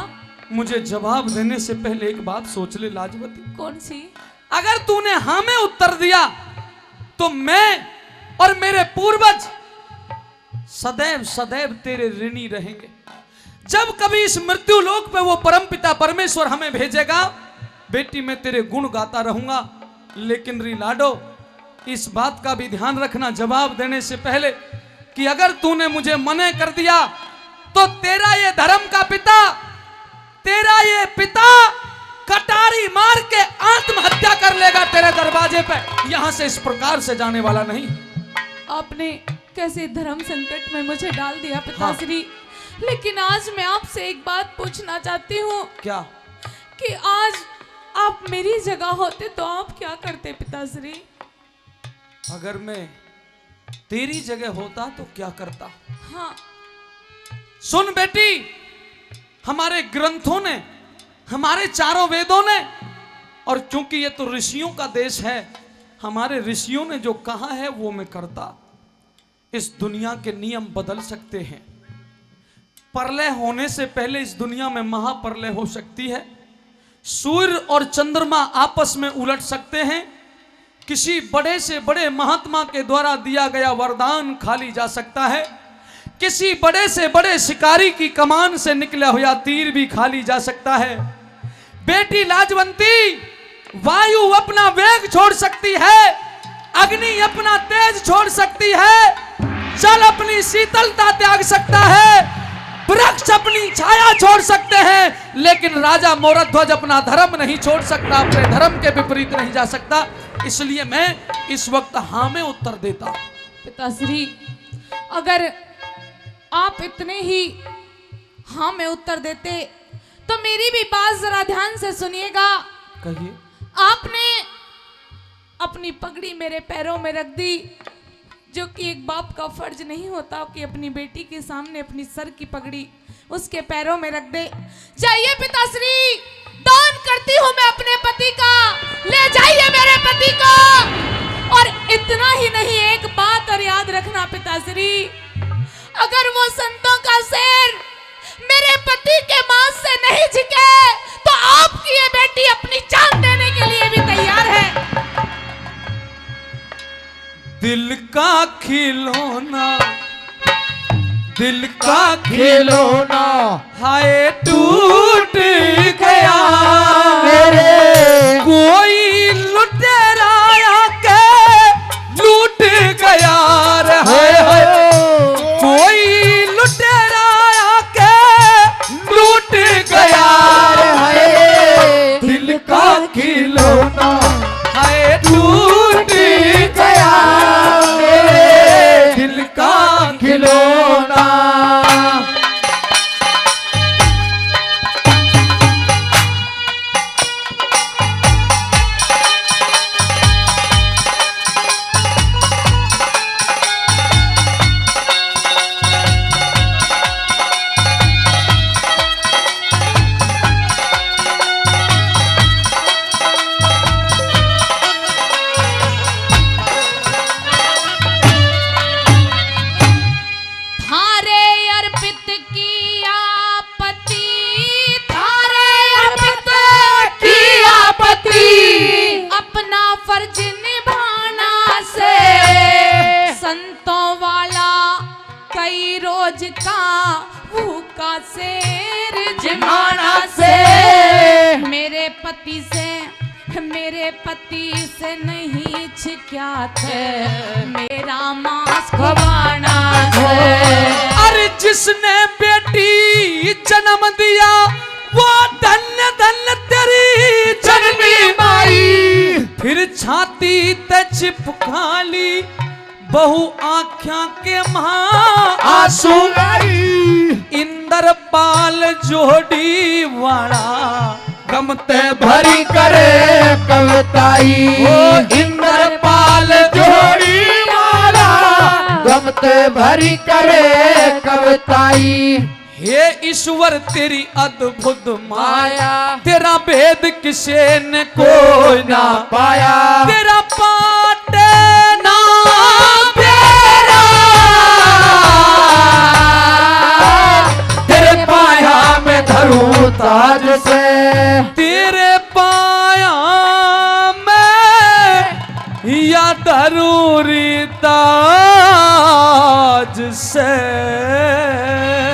मुझे जवाब देने से पहले एक बात सोच ले लाजवती। कौन सी? अगर तूने हाँ में उत्तर दिया तो मैं और मेरे पूर्वज सदैव सदैव तेरे ऋणी रहेंगे। जब कभी इस मृत्यु लोक पे वो परमपिता परमेश्वर हमें भेजेगा, बेटी मैं तेरे गुण गाता रहूंगा। लेकिन री लाडो, इस बात का भी ध्यान रखना जवाब देने से पहले कि अगर तूने मुझे मना कर दिया तो तेरा ये धर्म का पिता, तेरा ये पिता कटारी मार के आत्महत्या कर लेगा तेरे दरवाजे पे। यहां से इस प्रकार से जाने वाला नहीं। आपने कैसे धर्म संकट में मुझे डाल दिया पिताश्री। लेकिन आज मैं आपसे एक बात पूछना चाहती हूँ। क्या? कि आज आप मेरी जगह होते तो आप क्या करते पिताश्री? अगर मैं तेरी जगह होता तो क्या करता? हाँ। सुन बेटी, हमारे ग्रंथों ने, हमारे चारों वेदों ने, और चूंकि ये तो ऋषियों का देश है, हमारे ऋषियों ने जो कहा है वो मैं करता। इस दुनिया के नियम बदल सकते हैं। प्रलय होने से पहले इस दुनिया में महाप्रलय हो सकती है। सूर्य और चंद्रमा आपस में उलट सकते हैं। किसी बड़े से बड़े महात्मा के द्वारा दिया गया वरदान खाली जा सकता है। किसी बड़े से बड़े शिकारी की कमान से निकला हुआ तीर भी खाली जा सकता है। बेटी लाजवंती, वायु अपना वेग छोड़ सकती है, अग्नि अपना तेज छोड़ सकती है, जल अपनी शीतलता त्याग सकता है, वृक्ष अपनी छाया छोड़ सकते हैं, लेकिन राजा मोरध्वज अपना धर्म नहीं छोड़ सकता, अपने धर्म के विपरीत नहीं जा सकता। इसलिए मैं इस वक्त हाँ में उत्तर देता। पिताश्री, अगर आप इतने ही हाँ में उत्तर देते तो मेरी भी बात जरा ध्यान से सुनिएगा। कहिए। आपने अपनी पगड़ी मेरे पैरों में रख दी, जो कि एक बाप का फर्ज नहीं होता कि अपनी बेटी के सामने अपनी सर की पगड़ी उसके पैरों में रख दे। जाइए पिताश्री, दान करती हूँ मैं अपने पति का, ले जाइए मेरे पति को। और इतना ही नहीं, एक बात और याद रखना पिताश्री, अगर वो संतों का शेर मेरे पति के मांस से नहीं झिके तो आपकी ये बेटी अपनी जान देने के लिए भी तैयार है। दिल का खिलौना, दिल का खिलौना हाय टूट गया, मेरे कोई लुटेरा आके लूट गया रे, हाय हाय कोई लुटेरा आके लूट गया रे, दिल का खिलौना हाय टूट गया, मेरे दिल का खिलौना। संतों वाला कई रोज का भूखा शेर जमाना से मेरे पति से नहीं छिक्या थे मेरा मांस खवाना थे। अरे जिसने बेटी जन्म दिया वो धन्य धन्य तेरी जननी माई। फिर छाती ते चिपका ली बहु आँख्या के महा आंसू इंद्रपाल जोड़ी वाला गमते भरी करे कविताई। ओ इंद्रपाल जोड़ी वाला गमते भरी करे कविताई। हे ईश्वर तेरी अद्भुत माया तेरा भेद किसे ने कोई ना पाया। तेरा पाटे ना तेरा तेरे पाया में धरूं ताज से। तेरे पाया में या धरूरी ताज से।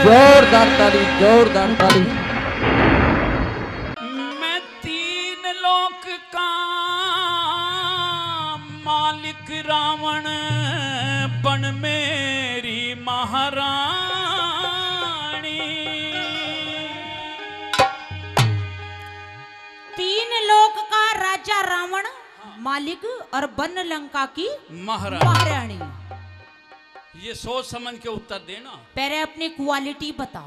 जोरदार ताली, जोरदार ताली। मैं तीन लोक का मालिक रावण बन मेरी महारानी। तीन लोक का राजा रावण मालिक और बन लंका की महारानी। ये सोच समझ के उत्तर देना। पहले अपनी क्वालिटी बता।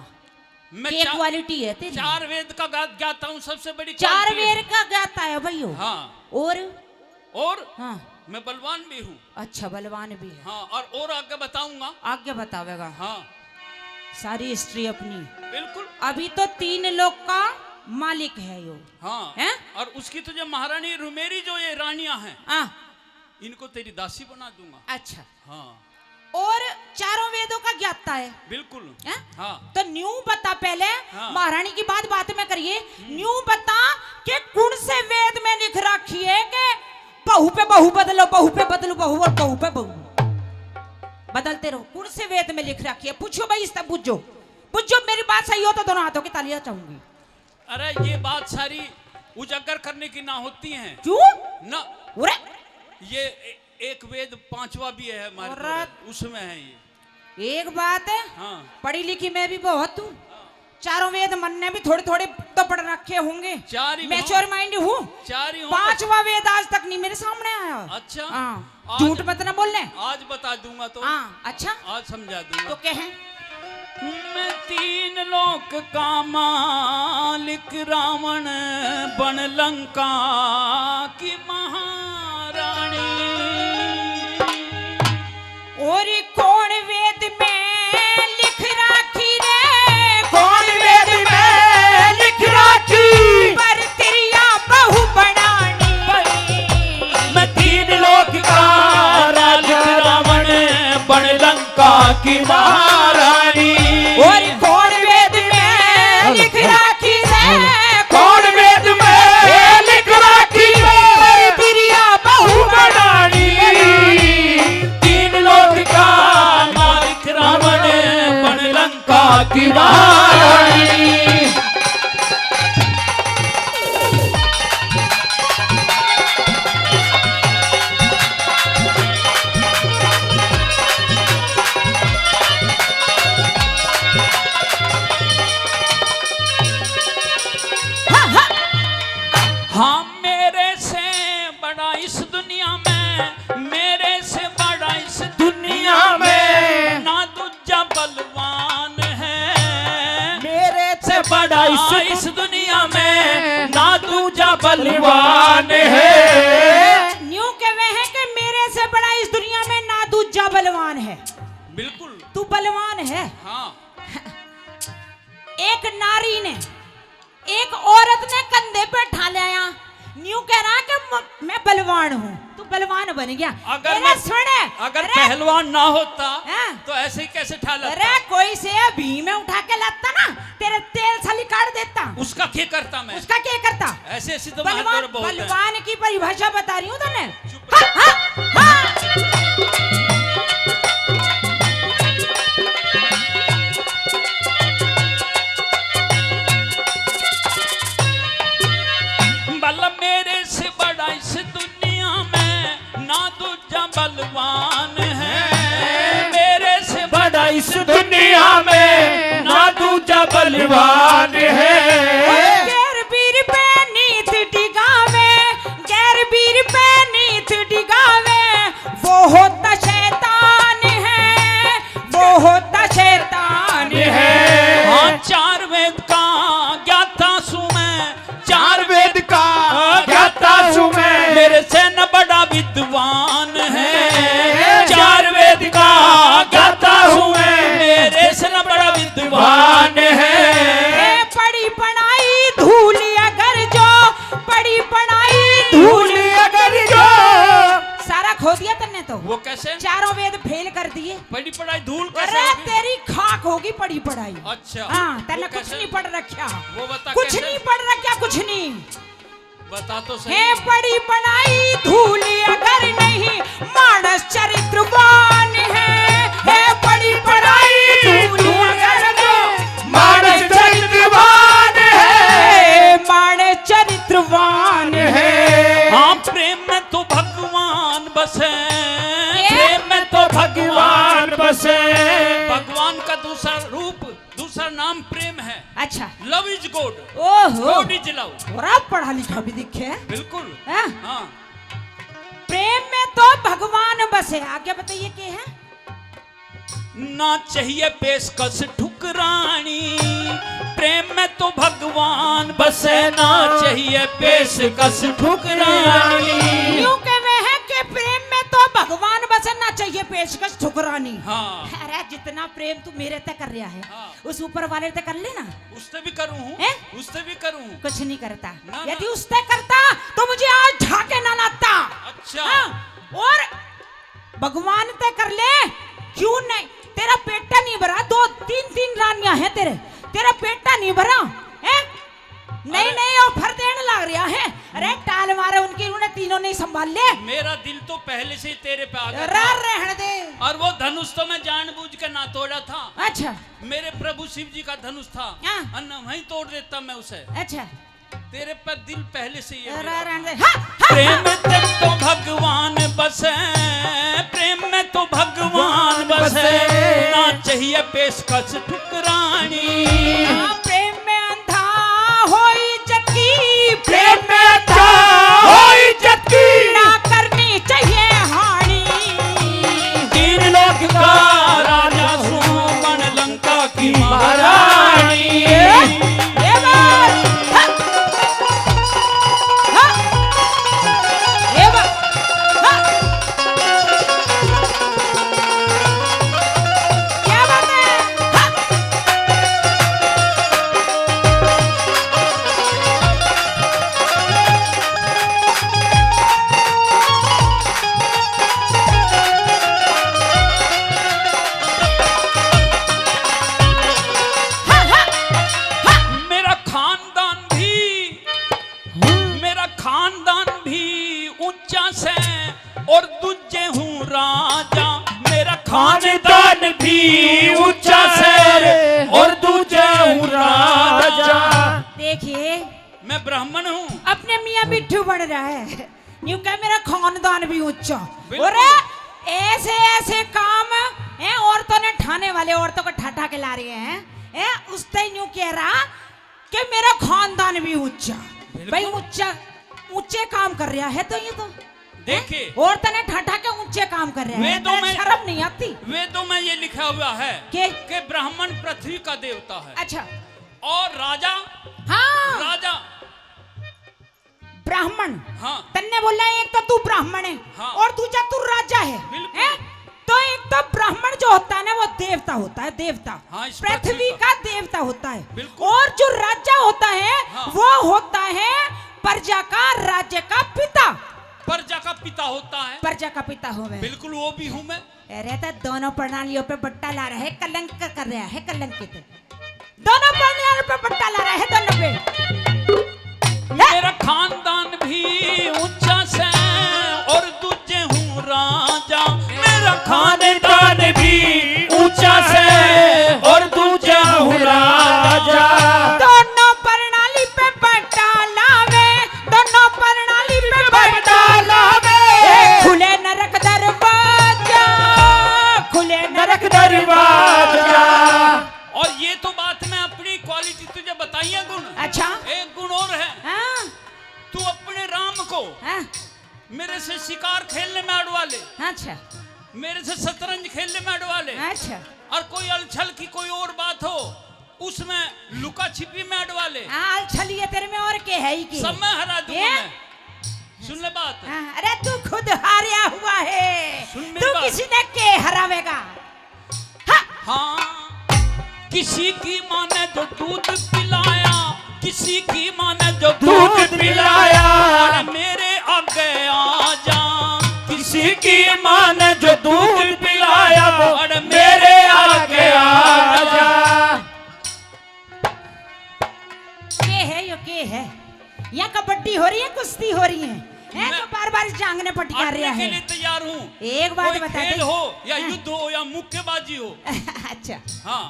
मैं क्या क्वालिटी है तेरी? 4 वेद का ज्ञाता हूँ, सबसे बड़ी 4 क्वालिटी है। वेद का ज्ञाता है भैया। हाँ। और हाँ मैं बलवान भी हूँ। अच्छा बलवान भी है। हाँ और आगे बताऊंगा। आगे बतावेगा। हाँ सारी हिस्ट्री अपनी। बिल्कुल। अभी तो 3 लोक का मालिक है यो। हाँ है? और उसकी तुझे महारानी रुमेरी जो ये रानियां हैं, इनको तेरी दासी बना दूंगा। अच्छा। हाँ और 4 वेदों का ज्ञाता है। बिल्कुल। है? हाँ तो न्यू बता पहले। हाँ। महारानी की बात में करिए। न्यू बता कि कौन से वेद में लिख रखी है कि बहू पे बहू बदलो, बहू पे बदलो बहू और बहू पे बहू बदलते रहो। कौन से वेद में लिख रखी है? पूछो भाई, इसका पूछो। मेरी बात सही हो तो दोनों हाथों की तालियां चाहूंगी। अरे ये बात सारी उजागर करने की ना होती है। क्यों ना? अरे ये एक वेद 5वां भी है हमारे, उसमें है ये। एक बात है। हाँ। पढ़ी लिखी मैं भी बहुत हूँ। 4 वेद मन ने भी थोड़े थोड़े तो पढ़ रखे होंगे। 4 ही मैच्योर माइंड हूँ। 4 ही हो। 5वां वेद आज तक नहीं मेरे सामने आया। अच्छा। हाँ झूठ मत ना बोलने। आज बता दूंगा तो। हाँ अच्छा आज समझा दूंगा। तो कहें मैं 3 लोक का मालिक रावण बन लंका की महारानी। और कौन वेद में लिख राखी रे? कौन वेद में लिख राखी? पर तेरिया बहू बनानी। मैं 3 लोक का राजा रावण बन लंका की महारानी। और कौन वेद में लिख राखी रे? कौन वेद में लिख राखी पर तेरिया बहू बनानी। 3 लोक का मालिक रावण बन लंका की महारानी। हाँ मेरे से बड़ा इस दुनिया में, मेरे से बड़ा इस दुनिया में ना दूजा बलवान है। मेरे से बड़ा इस दुनिया में ना दूजा बलवान है। न्यू कहे हैं कि मेरे से बड़ा इस दुनिया में ना दूजा बलवान है। बिल्कुल। तू बलवान है। हाँ। एक नारी ने, एक औरत ने कंधे पे ठा लिया। न्यू कह रहा कि मैं बलवान हूँ। तू बलवान बन गया। अगर पहलवान ना होता हाँ? तो ऐसे ही कैसे ठा लेता? अरे कोई से भी में उठा के लाता ना, तेरे तेल छली काट देता। उसका क्या करता मैं? उसका क्या करता? ऐसे ऐसे तो बलवान बलवान की परिभाषा बता रही हूँ तूने। चुप। हाँ, हाँ, हाँ। बलवान है। गैर वीर पे नीत डिगावे, गैर वीर पे नीत डिगावे, वो होता शैतान है, वो होता शैतान है। हाँ, चार वेद का ज्ञाता सु मैं, चार वेद का ज्ञाता सु मैं, मेरे से न बड़ा विद्वान है। चार वेद का ज्ञाता हूँ मैं, मेरे से न बड़ा विद्वान है। पड़ी पढ़ाई धूल अगर जो, पड़ी पढ़ाई धूल अगर जो, सारा खो दिया तन्ने तो। वो कैसे? चारों वेद फेल कर दिए। पढ़ी पढ़ाई धूल कैसे अरे होगी? तेरी खाक होगी पढ़ी पढ़ाई। अच्छा, हाँ, तेने वो कुछ कैसे? नहीं पढ़ रखा, वो बता कुछ कैसे? नहीं पढ़ रखा, कुछ नहीं। बता तो सही। है पढ़ी पढ़ाई धूल अगर नहीं, मानस चरित्रवान है पढ़ी पढ़ाई धूल अगर नहीं, मानस चरित्रवान है, मानस चरित्रवान है। हाँ, प्रेम में तो भगवान बसे, प्रेम में तो भगवान बसे। भगवान का दूसरा रूप, दूसरा नाम प्रेम है। अच्छा, लव इज गॉड, ओहो, गॉड इज लव। और आप पढ़ा लिखा भी दिखे। बिल्कुल। हाँ? हाँ, प्रेम में तो भगवान बसे। आगे बताइए क्या है? ना चाहिए पेशकश ठुकरानी, प्रेम में तो भगवान बसे, ना चाहिए पेशकश ठुकरानी। यूं के वे है कि प्रेम में तो भगवान बसे, ना चाहिए पेशकश ठुकरानी। हाँ, अरे जितना प्रेम तू मेरे तक कर रहा है, हाँ। उस ऊपर वाले तक कर लेना। उससे भी करूँ हूँ, हैं? उससे भी करूँ। कुछ नहीं करता। ना, यदि ना। उससे करता तो मुझे आज झाके ना लाता। अच्छा। हाँ, और भगवान तय कर ले, क्यों नहीं? तेरा पेटा नहीं भरा, दो तीन तीन रानियां हैं तेरे, तेरा पेटा नहीं भरा है? नहीं नहीं, ऑफर देने लग रहा है। अरे टाल मारे उनकी, उन्हें तीनों नहीं संभाल ले। मेरा दिल तो पहले से ही तेरे पे आ गया रा था। रहने दे। और वो धनुष तो मैं जानबूझ के ना तोड़ा था। अच्छा मेरे प्रभु शिव जी का धनुष था, हाँ। और ना वहीं तोड़ देता मैं उसे। अच्छा, तेरे पर दिल पहले से ये रा मेरा। रहने दे। हाँ, हाँ, प्रेम में तो भगवान बसे, प्रेम में तो भगवान बसे, ना चाहिए पेशकश ठुकरानी। हाँ, प्रेम में अंधा होई जकी, प्रेम में अच्छा होई जबकि, ना करनी चाहिए हानि। तीन लोक का राजा सुमन लंका की महारानी। ये बात, हाँ, हाँ, ये बात, हाँ, क्या बात है? हाँ, मेरा खानदान भी ऊंचा से, और दूजे हूँ राजा। मेरा खानदान भी ऊंचा से, और दूजे हूँ राजा। देखिए, मैं ब्राह्मण हूँ। अपने मियाँ बिट्ठू बन रहा है, यूं कह मेरा खानदान भी ऊंचा। बिल्कुल। और ऐसे ऐसे काम है औरतों ने ठाने वाले, औरतों को ठाठा के ला रहे हैं। उसने यूं कह रहा कि मेरा खानदान भी ऊंचा। भाई ऊंचा, ऊंचे काम कर रहा है तो ये तो देखिए, औरतों ने ठाठा के ऊंचे काम कर रहे हैं। वेदों में शर्म नहीं आती? वेदों में ये लिखा हुआ है के? कि ब्राह्मण पृथ्वी का देवता है, अच्छा, और राजा, हाँ, राजा ब्राह्मण। हाँ, तन्ने बोला है एक तो तू ब्राह्मण है, हाँ। और दूसरा तू राजा है। बिल्कुल। हैं? तो एक तो ब्राह्मण जो होता है ना, वो देवता होता है, देवता। हाँ, इस पृथ्वी पृथ्वी का देवता होता है। बिल्कुल। और जो राजा होता है, हाँ। वो होता है प्रजा का, राज्य का पिता। प्रजा का पिता होता है। प्रजा का पिता हो मैं। बिल्कुल, वो भी हूँ मैं। अरे तो दोनों प्रणालियों पे बट्टा ला रहा है, कलंक कर रहा है, कलंकित। दोनों प्रणालियों पे बट्टा ला रहा है, दोनों पे। मेरा खानदान भी ऊंचा से, और दूजे हूँ राजा। मेरा खानदान भी ऊंचा से, और दूजा हूँ राजा। दोनों प्रणाली पे बट्टा लावे, दोनों प्रणाली पे बट्टा लावे। खुले नरक दरवाजा, खुले नरक दरवाजा। और ये तो बात मैं अपनी अच्छा एक गुण और है, हाँ तू अपने राम को हाँ मेरे से शिकार खेलने में अड़वा ले, अच्छा मेरे से शतरंज खेलने में अड़वा ले, अच्छा और कोई अलछल की कोई और बात हो उसमें लुका छिपी में अड़वा ले, हाँ छलिए तेरे में और के है ही के सब मैं हरा दूंगा ये? मैं। सुन ले बात, हाँ, अरे तू खुद हारा हुआ है, सुन मेरी तू बात। किसी ने के हरावेगा। हाँ हाँ किसी की माँ ने जो दूध पिलाया, किसी की माँ ने जो दूध पिलाया, अरे मेरे आगे आ जा, किसी की माँ ने जो दूध पिलाया अरे मेरे आगे आ जा। के है यहाँ कबड्डी हो रही है, कुश्ती हो रही है, हैं मैं- तो बार बार जांगने फटकार अड़ने रहा के है। लिए तैयार हूँ, एक बात कोई बता खेल दे। हो या हाँ। युद्ध हो या मुक्केबाजी हो। अच्छा हाँ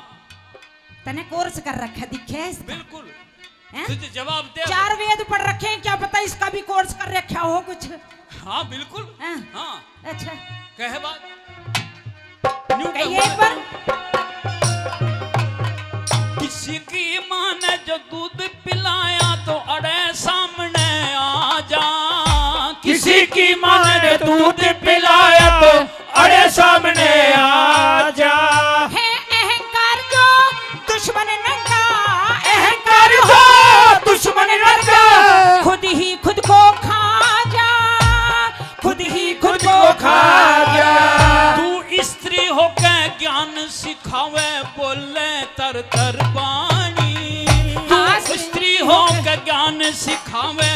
तने कोर्स कर रखा दिखे है इसका? बिल्कुल, हैं? तुझे जवाब दे। 4 वेद पढ़ रखे हैं, क्या पता इसका भी कोर्स कर रखा हो कुछ। हाँ बिल्कुल, हाँ। हाँ अच्छा कहे बात न्यू कहिए एक बार। किसी की माँ ने जो दूध पिलाया तो अड़े सामने आ जा, किसी की माँ ने दूध पिलाया तो अरे सामने आ जा। है अहंकार जो दुश्मन नंगा, अहंकार हो दुश्मन लगा, खुद ही खुद को खा जा, खुद ही खुद को खा जा। तू स्त्री होके ज्ञान सिखावे बोले तर तर बाणी, हाँ, तू स्त्री होके ज्ञान सिखावे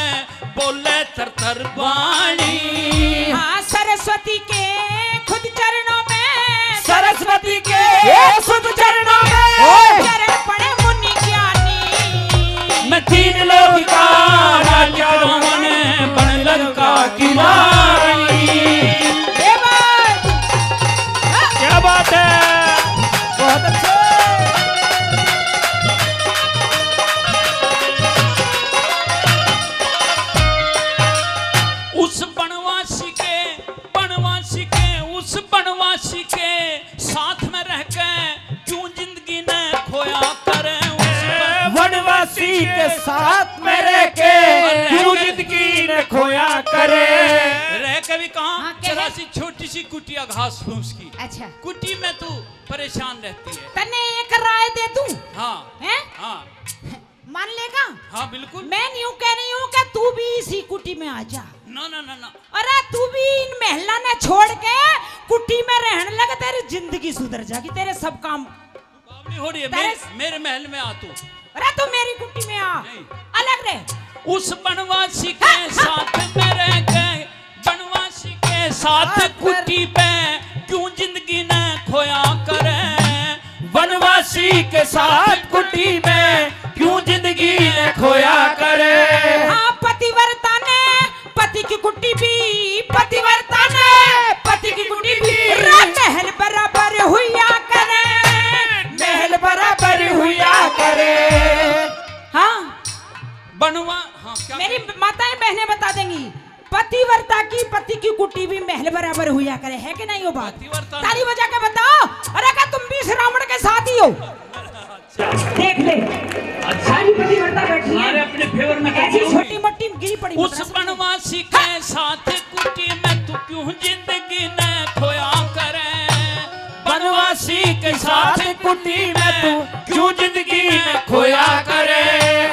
बोले तर तर बाणी। हाँ सरस्वती के खुद चरणों में, सरस्वती के सुध चरणों में चरण पड़े मुनि ज्ञानी। मैं 3 लोक का राजा ने बन लंका की रानी। ये बात क्या बात है, बहुत अच्छा। उस बनवासी के उस बनवासी के साथ में रह के क्यों जिंदगी ने खोया करे, वनवासी के साथ मेरे के क्यों जिंदगी ने खोया करे। रह के भी कहा हाँ, क्या है? जरा सी छोटी सी कुटिया घास फूस की अच्छा कुटी में तू परेशान रहती है। तने एक राय दे दूं, हाँ हैं? हाँ मान लेगा? हाँ बिल्कुल। मैं यूं कह रही हूँ कि तू भी इसी कुटी में आ जा। ना ना ना ना, अरे तू भी इन महला ने छोड़ के कुटी में रहने लगा, तेरी जिंदगी सुधर जाएगी, तेरे सब काम। बावली हो रही है। तेरे- मेरे महल में आ तू। अरे तू मेरी कुटी में आ, नहीं। अलग रहे। उस बनवासी के साथ में रह गए, बनवासी के साथ कुटी पे क्यों जिंदगी ने खोया करे, वनवासी के साथ कुटी में क्यों जिंदगी ने खोया करे। हाँ पतिव्रता ने पति की कुटी भी, पतिव्रता ने पति की कुटी भी महल बराबर हुआ करे, महल बराबर हुआ करे। हाँ बनवा हाँ क्या मेरी माताएं बहनें बता देंगी, पतिव्रता की पति की कुटी भी महल बराबर हुआ करे, है कि नहीं? वो बात पतिव्रता ताली बजा के बताओ। अरे क्या तुम भी इस रावण के साथ ही हो? देख ले सारी पतिव्रता बैठी है, हमारे अपने फेवर में ऐसी करती छोटी होगी। मोटी गिरी पड़ी उस मद्रास में। बनवासी के साथ कुटी में तू क्यों जिंदगी ने खोया करे, वनवासी के साथ कुटी में तू क्यों जिंदगी ने खोया करे।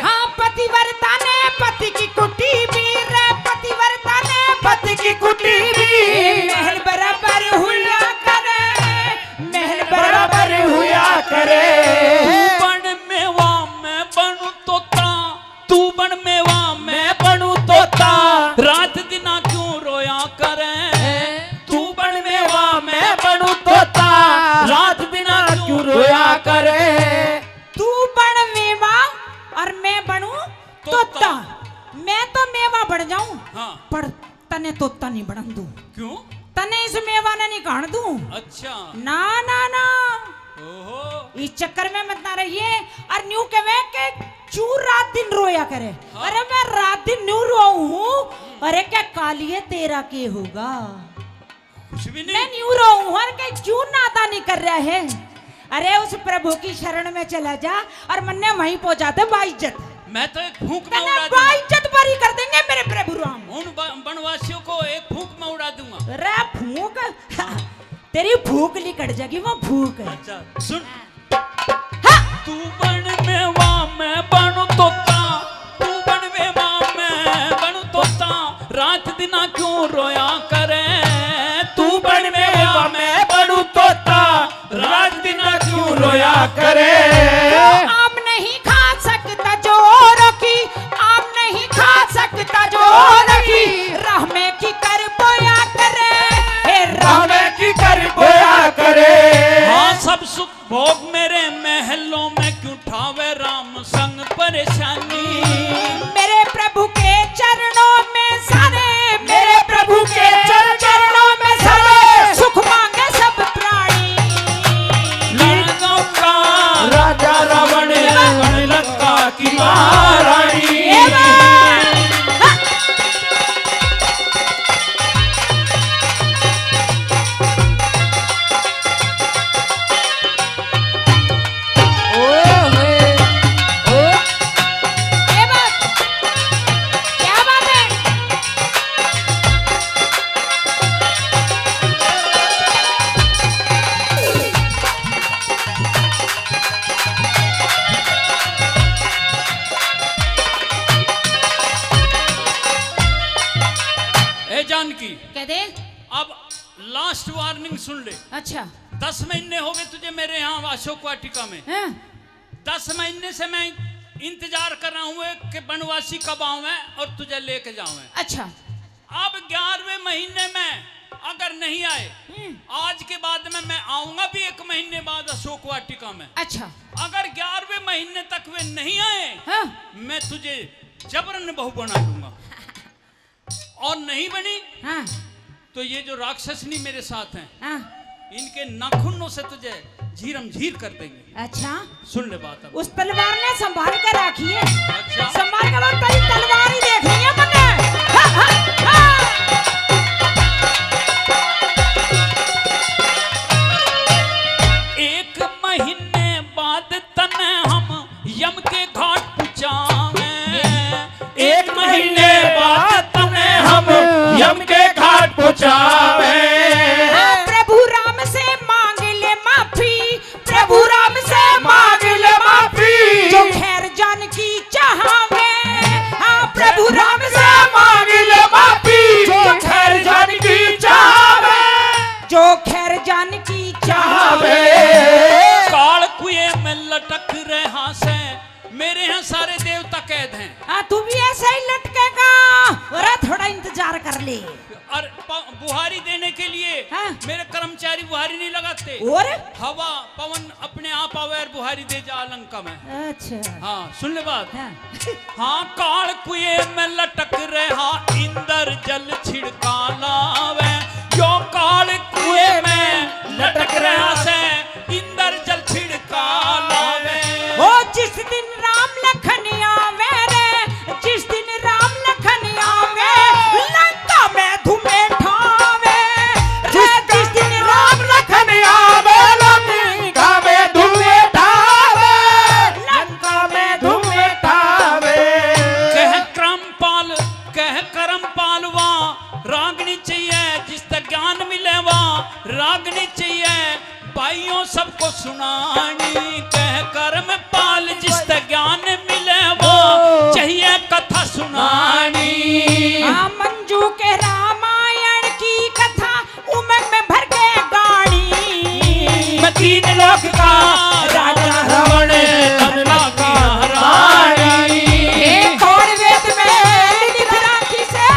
हाँ पतिव्रता ने पति की कुटी भी रे, पतिव्रता ने पति की कुटी भी महल बराबर हुआ करे, महल बराबर हुआ करे। तू बन मेवा मैं बनू तोता, तू बन मेवा मैं बनू तोता, रात दिना क्यों रोया करे, तू बन मेवा मैं बनू तोता, रात बिना क्यों रोया करे। तू बन मेवा और मैं बनूं तोता। मैं तो मेवा बन जाऊं, हाँ पर तने तोता नहीं बनन दूं, क्यों, तने इस मेवा ने नहीं कहन दूं। अच्छा ना ना ना, ओहो इस चक्कर में मत ना रहिए। और न्यू कहे के क्यों रात दिन रोया करे। हाँ। अरे मैं रात दिन न्यू रोऊं हूँ, अरे क्या कालिए तेरा के होगा, कुछ भी मैं नहीं। न्यू रोऊं हूँ, अरे क्यों नाता नहीं कर रहा है। अरे उस प्रभु की शरण में चला जा और मन्ने वहीं पहुंचा दे बाइज्जत। मैं तो एक फूंक में तने उड़ा दूंगा। इज्जत बरी कर देंगे मेरे प्रभु राम। उन वनवासियों को एक फूंक में उड़ा दूंगा। रे फूक तेरी भूख निकट जाएगी वो भूख। अच्छा सुन, तू बन में वां मैं बनू तोता, तू बन में वां मैं बनू तोता, रात दिना क्यों रोया करे, तू बन में वां मैं बनू तोता, रात दिना क्यों रोया करे। आम नहीं खा सकता जो रखी, आम नहीं खा सकता जो रखी, राह में की कर बोया करे, हे राह में की कर बोया करे। हाँ सब सुख भोग मेरे महलों में क्यों ठावे राम संग परेशानी, मेरे प्रभु के चरणों में सारे, मेरे प्रभु के चरणों में सारे सुख मांगे सब प्राणी। लड़कों का राजा रावण बन लंका की महारानी। क्या बात है? ए जानकी, कह दे। अब लास्ट वार्निंग सुन ले। अच्छा 10 महीने हो गए तुझे मेरे यहाँ अशोक वाटिका में। हाँ? 10 महीने से मैं इंतजार कर रहा हूँ कि बनवासी कब आऊँ और तुझे लेके जाऊँ। अच्छा अब 11वें महीने में अगर नहीं आए, आज के बाद में मैं आऊंगा भी 1 महीने बाद अशोक वाटिका में। अच्छा अगर 11वें महीने तक वे नहीं आए, हाँ? मैं तुझे जबरन बहू बना दूंगा, और नहीं बनी हाँ? तो ये जो राक्षसनी मेरे साथ हैं, हाँ? इनके नाखूनों से तुझे झीरम झीर कर देंगे। अच्छा सुन ले बात अब। उस तलवार ने संभाल कर रखी है। अच्छा। संभाल कर वो तेरी तलवार ही देखनी है मैंने। हाँ, हाँ, हाँ। एक महीने बाद तने हम यम के घाट पहुंचावे, 1 महीने बाद तने हम यम के घाट पहुंचावे। हाँ, प्रभु राम से मांग ले माफी, प्रभु राम से मांग ले माफी, जो खैर जान की चाहवे। हाँ, प्रभु राम से मांग ले माफी, जो खैर जान की चाहवे, जो खैर जान की चाहवे। काल कुएं में लटक रहा से मेरे यहाँ सारे देवता कैद हैं। हाँ, तू भी ऐसा ही लटकेगा। अरे थोड़ा इंतजार कर ले। और बुहारी देने के लिए हाँ? मेरे कर्मचारी बुहारी नहीं लगाते। और हवा पवन अपने आप आवे और बुहारी दे जा लंका में। अच्छा हाँ सुन ले बात। हाँ। हाँ काल कुएं में लटक रहा इंद्र जल छिड़का लावे, जो काल कुएं में लटक रहा से इंद्र जल छिड़का लावे। ओ जिस दिन राम लखन आवे रे, जिस दिन राम लखन आवे, लंका में धुएं ठावे रे, जिस दिन राम लखन आवे, लंका में धुएं ठावे, लंका में धुएं ठावे। कह करमपाल वा रागनी चाहिए, जिस तक ज्ञान मिले वा रागनी चाहिए, भाइयों सबको सुनानी। कह करमपाल जिस तक ज्ञान मिले वो चाहिए कथा सुनानी। हाँ, मंजू के रामायण की कथा उमंग में भर के गाड़ी। मैं 3 लोक का राजा रावण लंका की रानी। कौन वेद में लिख राखी से,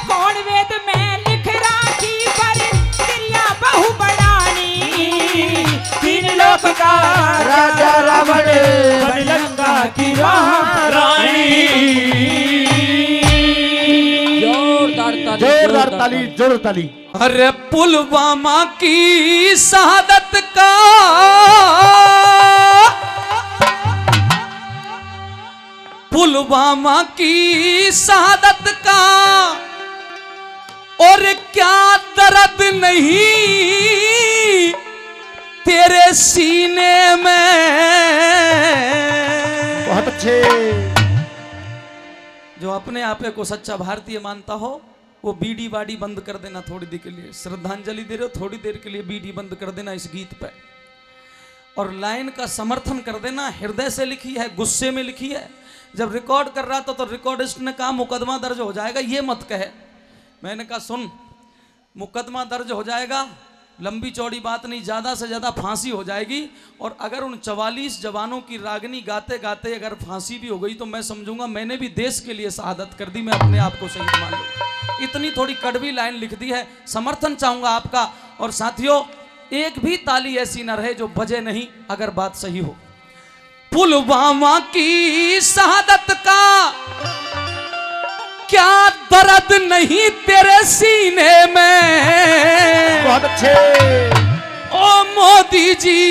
कौन वेद में लिख राखी पर क्रिया बहु बनानी। 3 लोक का राजा रावण बन लंका की रानी। जोरदार ताली, जोर ताली। अरे पुलवामा की शहादत का पुलवामा की शहादत का और क्या दर्द नहीं तेरे सीने में। बहुत अच्छे। जो अपने आप को सच्चा भारतीय मानता हो वो बीडी बाडी बंद कर देना थोड़ी देर के लिए। श्रद्धांजलि दे रहे हो, थोड़ी देर के लिए बीडी बंद कर देना इस गीत पे, और लाइन का समर्थन कर देना। हृदय से लिखी है, गुस्से में लिखी है। जब रिकॉर्ड कर रहा था तो रिकॉर्डिस्ट ने कहा मुकदमा दर्ज हो जाएगा, ये मत कहे। मैंने कहा सुन, मुकदमा दर्ज हो जाएगा, लंबी चौड़ी बात नहीं, ज़्यादा से ज़्यादा फांसी हो जाएगी। और अगर उन 44 जवानों की रागनी गाते गाते अगर फांसी भी हो गई तो मैं समझूंगा मैंने भी देश के लिए शहादत कर दी, मैं अपने आप को शहीद मान लूँ। इतनी थोड़ी कड़वी लाइन लिख दी है। समर्थन चाहूँगा आपका। और साथियों, एक भी ताली ऐसी न रहे जो बजे नहीं अगर बात सही हो। पुलवामा की शहादत का क्या दर्द नहीं तेरे सीने में। बहुत अच्छे। ओ मोदी जी,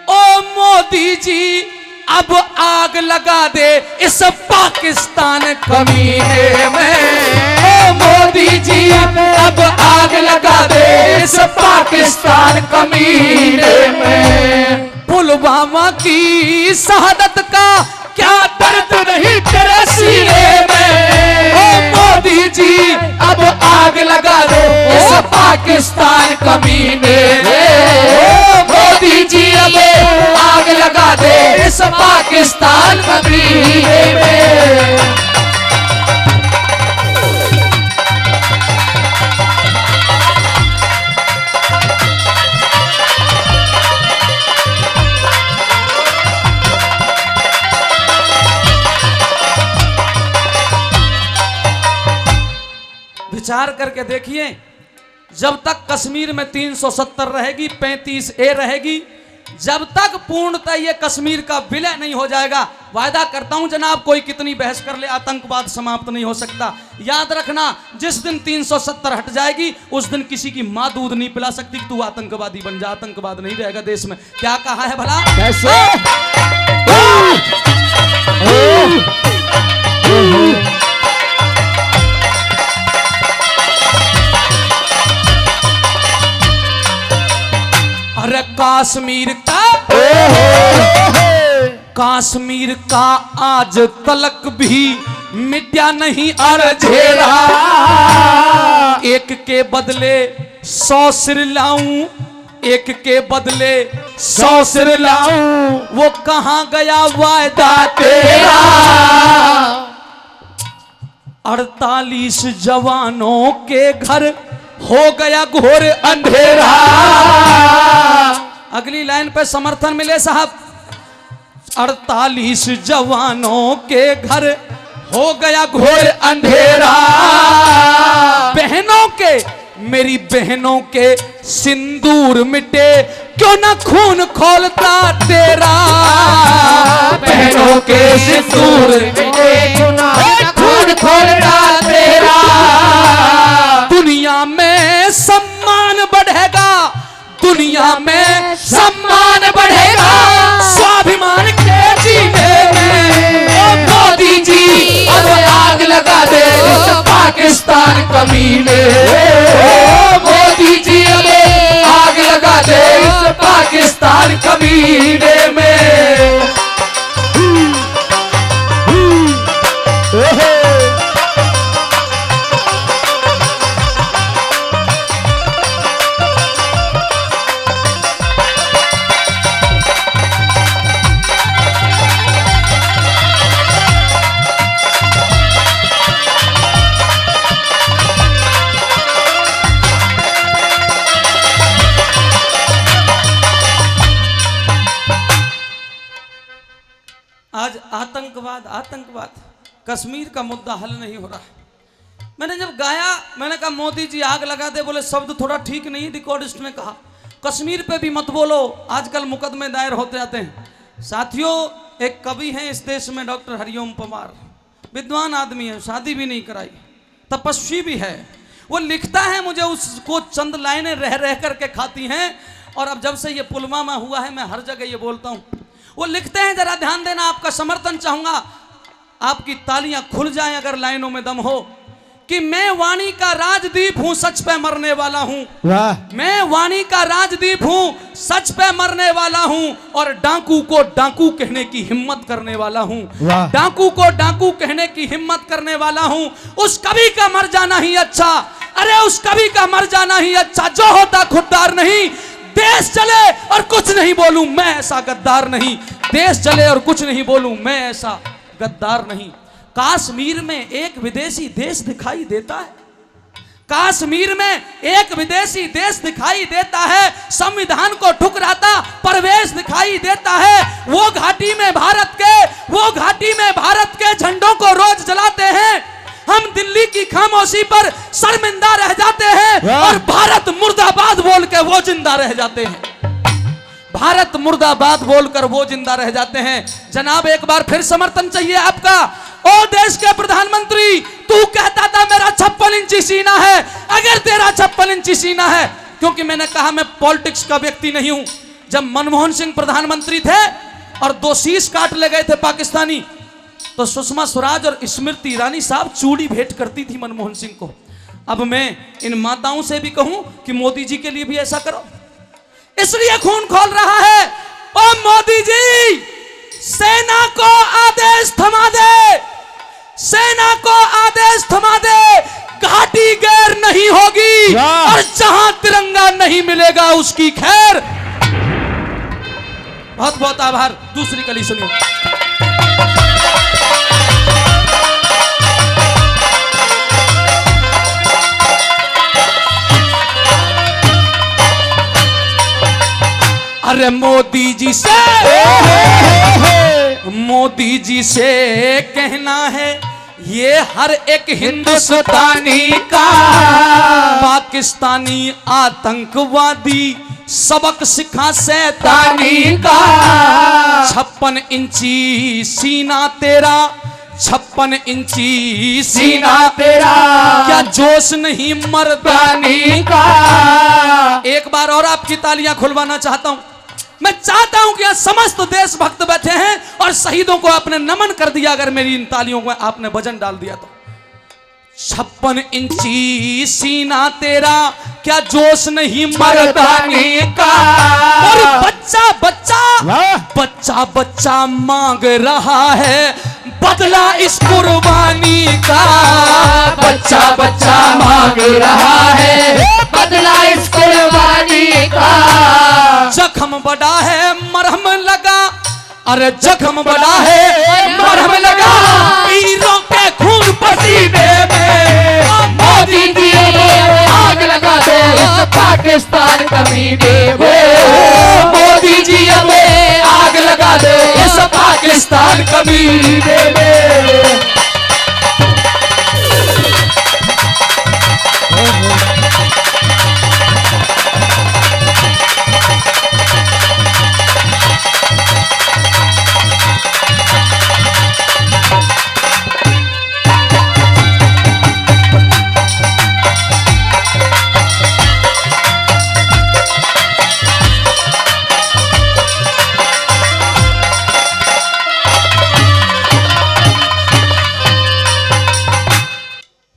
ओ मोदी जी, अब आग लगा दे इस पाकिस्तान कमीने में। ओ मोदी जी, अब आग लगा दे इस पाकिस्तान कमीने में। पुलवामा की शहादत का क्या दर्द नहीं तेरे सीने में। ओ मोदी जी, अब आग लगा दो इस पाकिस्तान कमीने में। ओ मोदी जी, अब आग लगा दे इस पाकिस्तान कमीने में। विचार करके देखिए, जब तक कश्मीर में 370 रहेगी, 35A रहेगी, जब तक पूर्णतः ये कश्मीर का विलय नहीं हो जाएगा, वायदा करता हूं जनाब, कोई कितनी बहस कर ले, आतंकवाद समाप्त नहीं हो सकता। याद रखना, जिस दिन 370 हट जाएगी उस दिन किसी की मां दूध नहीं पिला सकती कि तू आतंकवादी बन जा। आतंकवाद नहीं रहेगा देश में। क्या कहा है भला? कैसे? अरे कश्मीर का आज तलक भी मिट्या नहीं अरझेरा। एक के बदले 100 सिर लाऊं, एक के बदले 100 सिर लाऊं, वो कहां गया वायदा तेरा। 48 जवानों के घर हो गया घोर अंधेरा। अगली लाइन पे समर्थन मिले साहब। 48 जवानों के घर हो गया घोर अंधेरा। बहनों के, मेरी बहनों के सिंदूर मिटे, क्यों ना खून खोलता तेरा। बहनों के सिंदूर मिटे, क्यों ना खून खोलता तेरा। दुनिया में सम्मान बढ़ेगा, दुनिया में सम्मान बढ़ेगा, स्वाभिमान के जीने में। ओ मोदी जी, अब आग लगा दे इस पाकिस्तान कमीने। ओ मोदी जी, अब आग लगा दे इस पाकिस्तान कमीने में। आज आतंकवाद कश्मीर का मुद्दा हल नहीं हो रहा। मैंने जब गाया, मैंने कहा मोदी जी आग लगा दे, बोले शब्द थोड़ा ठीक नहीं। रिकॉर्डिस्ट ने कहा कश्मीर पे भी मत बोलो, आजकल मुकदमे दायर होते जाते हैं। साथियों, एक कवि हैं इस देश में, डॉक्टर हरिओम पवार, विद्वान आदमी है, शादी भी नहीं कराई, तपस्वी भी है। वो लिखता है, मुझे उसको चंद लाइनें रह रह करके खाती हैं। और अब जब से ये पुलवामा हुआ है, मैं हर जगह ये बोलता हूँ। वो लिखते हैं, जरा ध्यान देना, आपका समर्थन चाहूंगा, आपकी तालियां खुल जाएं अगर लाइनों में दम हो, कि मैं वाणी का राजदीप हूं, सच पे मरने वाला हूं। वाह। मैं वाणी का राजदीप हूं, सच पे मरने वाला हूं और डाकू को डाकू कहने की हिम्मत करने वाला हूं। वाह। डाकू को डाकू कहने की हिम्मत करने वाला हूं। उस कवि का मर जाना ही अच्छा, अरे उस कवि का मर जाना ही अच्छा जो होता खुददार नहीं। देश चले और कुछ नहीं बोलूं मैं ऐसा गद्दार नहीं। देश चले और कुछ नहीं बोलूं मैं ऐसा गद्दार नहीं। कश्मीर में एक विदेशी देश दिखाई देता है, कश्मीर में एक विदेशी देश दिखाई देता है। संविधान को ठुकराता परवेश दिखाई देता है। वो घाटी में भारत के झंडों को रोज जलाते हैं। हम दिल्ली की खामोशी पर शर्मिंदा रह जाते हैं और भारत मुर्दाबाद बोल के वो जिंदा रह जाते हैं। भारत मुर्दाबाद बोलकर वो जिंदा रह जाते हैं। जनाब एक बार फिर समर्थन चाहिए आपका। ओ देश के प्रधानमंत्री, तू कहता था मेरा 56 इंची सीना है, अगर तेरा 56 इंची सीना है, क्योंकि मैंने कहा मैं पॉलिटिक्स का व्यक्ति नहीं हूं। जब मनमोहन सिंह प्रधानमंत्री थे और 2 शीश काट ले गए थे पाकिस्तानी, तो सुषमा स्वराज और स्मृति ईरानी साहब चूड़ी भेंट करती थी मनमोहन सिंह को। अब मैं इन माताओं से भी कहूं कि मोदी जी के लिए भी ऐसा करो, इसलिए खून खोल रहा है। ओ मोदी जी, सेना को आदेश थमा दे, सेना को आदेश थमा दे। घाटी गैर नहीं होगी और जहां तिरंगा नहीं मिलेगा उसकी खैर। बहुत बहुत आभार। दूसरी कली सुनिए। अरे मोदी जी से कहना है ये हर एक हिंदुस्तानी का, पाकिस्तानी आतंकवादी सबक सिखा शैतानी का। 56 इंची सीना तेरा, 56 इंची सीना तेरा, क्या जोश नहीं मर्दानी का। एक बार और आपकी तालियां खुलवाना चाहता हूं। मैं चाहता हूं कि समस्त देशभक्त बैठे हैं और शहीदों को आपने नमन कर दिया। अगर मेरी इन तालियों को आपने वजन डाल दिया तो 56 इंची सीना तेरा, क्या जोश नहीं मर्दानी का। और बच्चा मांग रहा है बदला इस कुर्बानी का। बच्चा मांग रहा है बदला इस कुर्बानी का। जख्म बड़ा है मरहम लगा, अरे जख्म बड़ा है मरहम लगा, वीरों के खून पसीने में। मोदी जी आग लगा दे इस पाकिस्तान कमीने में। मोदी जी हमें आग लगा दे इस पाकिस्तान कमीने में।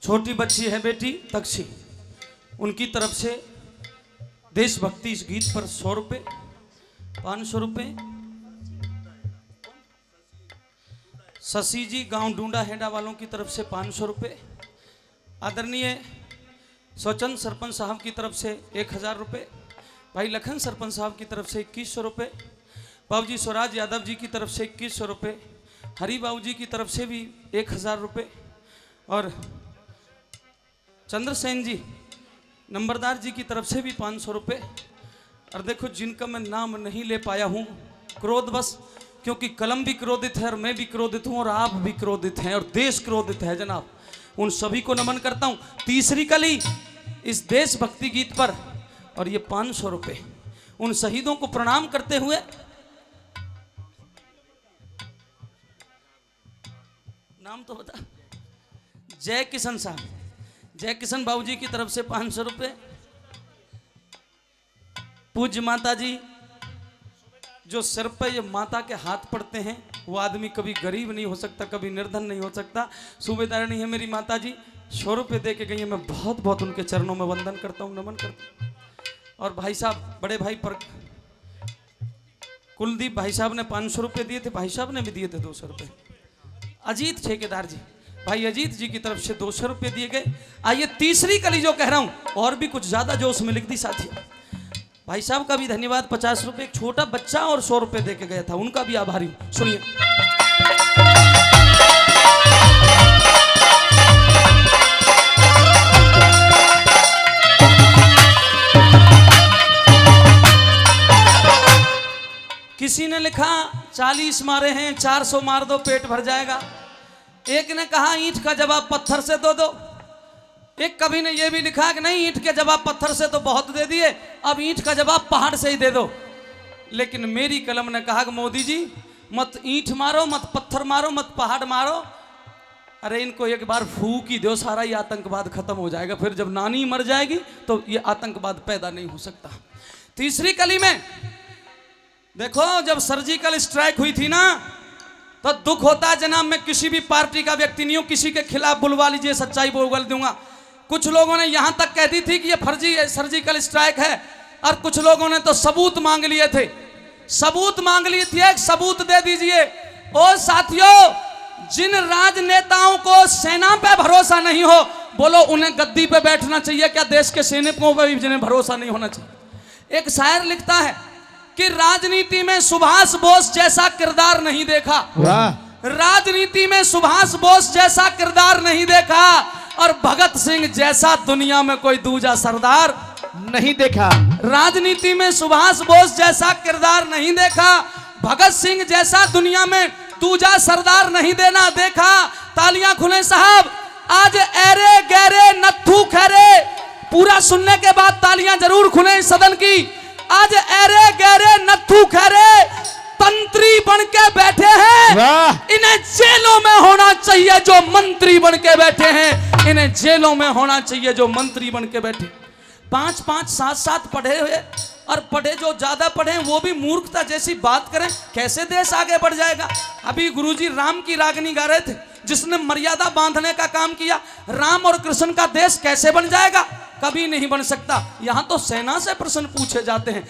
छोटी बच्ची है बेटी तक्षी, उनकी तरफ से देशभक्ति इस गीत पर 100 रुपये, 500 रुपये। शशि जी गांव डूंडा हेडा वालों की तरफ से 500 रुपये। आदरणीय स्वचंद सरपंच साहब की तरफ से 1000 रुपये। भाई लखन सरपंच साहब की तरफ से 2100 रुपये। बाबूजी स्वराज यादव जी की तरफ से 2100 रुपये। हरी बाबू जी की तरफ से भी 1000 रुपये। और चंद्रसेन जी नंबरदार जी की तरफ से भी 500 रुपये। और देखो जिनका मैं नाम नहीं ले पाया हूँ क्रोधवश, क्योंकि कलम भी क्रोधित है और मैं भी क्रोधित हूँ और आप भी क्रोधित हैं और देश क्रोधित है जनाब। उन सभी को नमन करता हूँ। तीसरी कली इस देशभक्ति गीत पर और ये 500 रुपये उन शहीदों को प्रणाम करते हुए। नाम तो बता। जय किशन साहब, जय किशन बाबूजी की तरफ से 500 रुपये। पूज्य माता जी जो सिर पे ये माता के हाथ पड़ते हैं, वो आदमी कभी गरीब नहीं हो सकता, कभी निर्धन नहीं हो सकता। सूबेदारनी है मेरी माता जी, 100 रुपये दे के गई है। मैं बहुत बहुत उनके चरणों में वंदन करता हूँ, नमन करता हूँ। और भाई साहब बड़े भाई कुलदीप भाई साहब ने 500 रुपये दिए थे, भाई साहब ने भी दिए थे 200 रुपये। अजीत ठेकेदार जी, भाई अजीत जी की तरफ से 200 रुपये दिए गए। आइए तीसरी कली जो कह रहा हूं और भी कुछ ज्यादा जोश में लिख दी साथी। भाई साहब का भी धन्यवाद, 50 रुपये। एक छोटा बच्चा और 100 रुपये दे के गया था, उनका भी आभारी हूं। सुनिए। किसी ने लिखा 40 मारे हैं, 400 मार दो पेट भर जाएगा। एक ने कहा ईंट का जवाब पत्थर से दो। एक कवि ने यह भी लिखा कि नहीं, ईंट के जवाब पत्थर से तो बहुत दे दिए, अब ईंट का जवाब पहाड़ से ही दे दो। लेकिन मेरी कलम ने कहा कि मोदी जी मत ईंट मारो, मत पत्थर मारो, मत पहाड़ मारो, अरे इनको एक बार फूक ही दो, सारा ये आतंकवाद खत्म हो जाएगा। फिर जब नानी मर जाएगी तो ये आतंकवाद पैदा नहीं हो सकता। तीसरी कली में देखो, जब सर्जिकल स्ट्राइक हुई थी ना, तो दुख होता है जनाब। मैं किसी भी पार्टी का व्यक्ति नहीं हूं, किसी के खिलाफ बुलवा लीजिए, सच्चाई बोल दूंगा। कुछ लोगों ने यहां तक कह दी थी कि ये फर्जी सर्जिकल स्ट्राइक है, और कुछ लोगों ने तो सबूत मांग लिए थे। सबूत मांग लिए थे, एक सबूत दे दीजिए। ओ साथियों, जिन राजनेताओं को सेना पे भरोसा नहीं हो, बोलो उन्हें गद्दी पे बैठना चाहिए क्या? देश के सैनिकों पर भी जिन्हें भरोसा नहीं होना चाहिए। एक शायर लिखता है कि राजनीति में सुभाष बोस जैसा किरदार नहीं देखा। राजनीति में सुभाष बोस जैसा किरदार नहीं देखा, और भगत सिंह जैसा दुनिया में कोई दूजा सरदार नहीं देखा। राजनीति में सुभाष बोस जैसा किरदार नहीं देखा, भगत सिंह जैसा दुनिया में दूजा सरदार नहीं देना देखा। तालियां खुले साहब, आज एरे गहरे नत्थू खैरे, पूरा सुनने के बाद तालियां जरूर खुले इस सदन की। आज एरे गहरे नत्थू खैरे तंत्री बन के बैठे हैं, इन्हें जेलों में होना चाहिए जो मंत्री बन के बैठे हैं। इन्हें जेलों में होना चाहिए जो मंत्री बन के बैठे। 5-5, 7-7 पढ़े हुए, और पढ़े जो ज्यादा पढ़े वो भी मूर्खता जैसी बात करें, कैसे देश आगे बढ़ जाएगा? अभी गुरुजी राम की रागनी गा रहे थे, जिसने मर्यादा बांधने का काम किया। राम और कृष्ण का देश कैसे बन जाएगा? कभी नहीं बन सकता। यहां तो सेना से प्रश्न पूछे जाते हैं।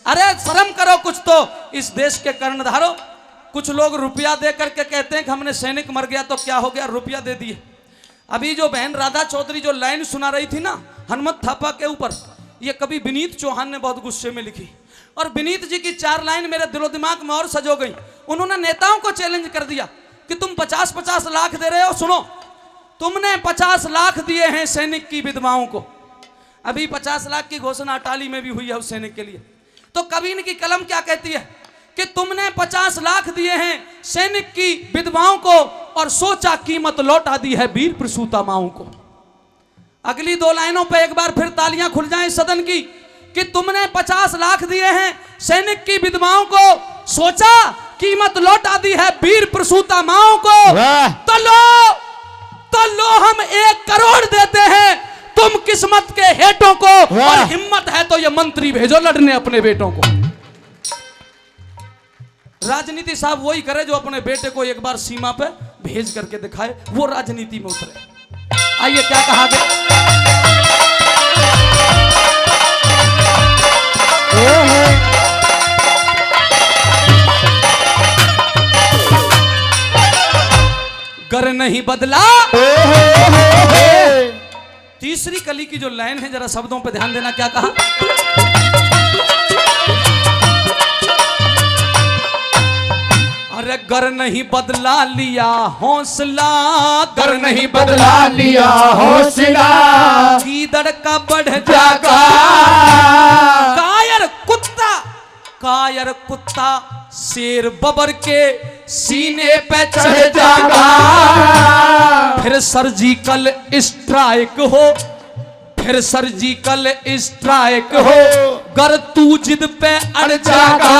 अरे शर्म करो कुछ तो इस देश के कर्णधारों। कुछ लोग रुपया दे करके कहते हैं कि हमने सैनिक मर गया तो क्या हो गया, रुपया दे दिए। अभी जो बहन राधा चौधरी जो लाइन सुना रही थी ना हनुमत थापा के ऊपर, ये कभी विनीत चौहान ने बहुत गुस्से में लिखी, और विनीत जी की 4 लाइन मेरे दिलो दिमाग में और सजो गई। उन्होंने नेताओं को चैलेंज कर दिया कि तुम 50-50 लाख दे रहे हो। सुनो, तुमने 50 लाख दिए हैं सैनिक की विधवाओं को, अभी 50 लाख की घोषणा अटाली में भी हुई है उस सैनिक के लिए। तो कबीर की कलम क्या कहती है कि तुमने 50 लाख दिए हैं सैनिक की विधवाओं को, और सोचा कीमत लौटा दी है वीर प्रसूता माओं को। अगली 2 लाइनों पे एक बार फिर तालियां खुल जाएं सदन की कि तुमने 50 लाख दिए हैं सैनिक की विधवाओं को, सोचा कीमत लौटा दी है वीर प्रसूता माओं को। तो लो हम 1 करोड़ देते हैं तुम किस्मत के हेठों को, और हिम्मत है तो ये मंत्री भेजो लड़ने अपने बेटों को। राजनीति साहब वही करे जो अपने बेटे को एक बार सीमा पे भेज करके दिखाए, वो राजनीति में उतरे। आइए क्या कहा गया। गर नहीं बदला। तीसरी कली की जो लाइन है, जरा शब्दों पे ध्यान देना, क्या कहा। अरे गर नहीं बदला लिया हौसला, गर नहीं बदला लिया हौसला, गीदड़ का बढ़ जागा। कायर कुत्ता शेर बबर के सीने पे चढ़ जागा। फिर सर्जिकल स्ट्राइक हो, फिर सर्जिकल स्ट्राइक हो, गर तू जिद पे अड़ जागा।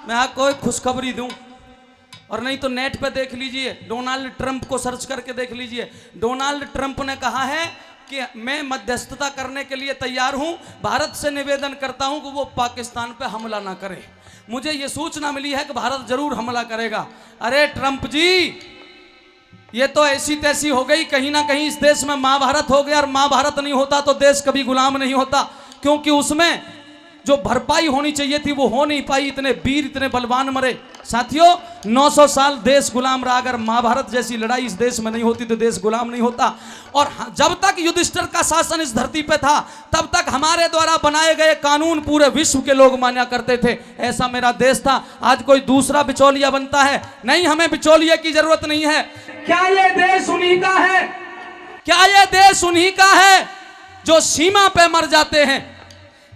मैं आपको एक खुशखबरी दूं, और नहीं तो नेट पे देख लीजिए, डोनाल्ड ट्रंप को सर्च करके देख लीजिए। डोनाल्ड ट्रंप ने कहा है कि मैं मध्यस्थता करने के लिए तैयार हूं, भारत से निवेदन करता हूं कि वो पाकिस्तान पे हमला ना करे। मुझे ये सूचना मिली है कि भारत जरूर हमला करेगा। अरे ट्रंप जी, ये तो ऐसी तैसी हो गई, कहीं ना कहीं इस देश में महाभारत हो गया, और महाभारत नहीं होता तो देश कभी गुलाम नहीं होता, क्योंकि उसमें जो भरपाई होनी चाहिए थी वो हो नहीं पाई। इतने वीर इतने बलवान मरे। साथियों 900 साल देश गुलाम रहा। अगर महाभारत जैसी लड़ाई इस देश में नहीं होती तो देश गुलाम नहीं होता। और जब तक युधिष्ठिर का शासन इस धरती पे था तब तक हमारे द्वारा बनाए गए कानून पूरे विश्व के लोग माना करते थे। ऐसा मेरा देश था। आज कोई दूसरा बिचौलिया बनता है, नहीं, हमें बिचौलिया की जरूरत नहीं है। क्या ये देश उन्हीं का है? क्या ये देश उन्हीं का है जो सीमा पे मर जाते हैं?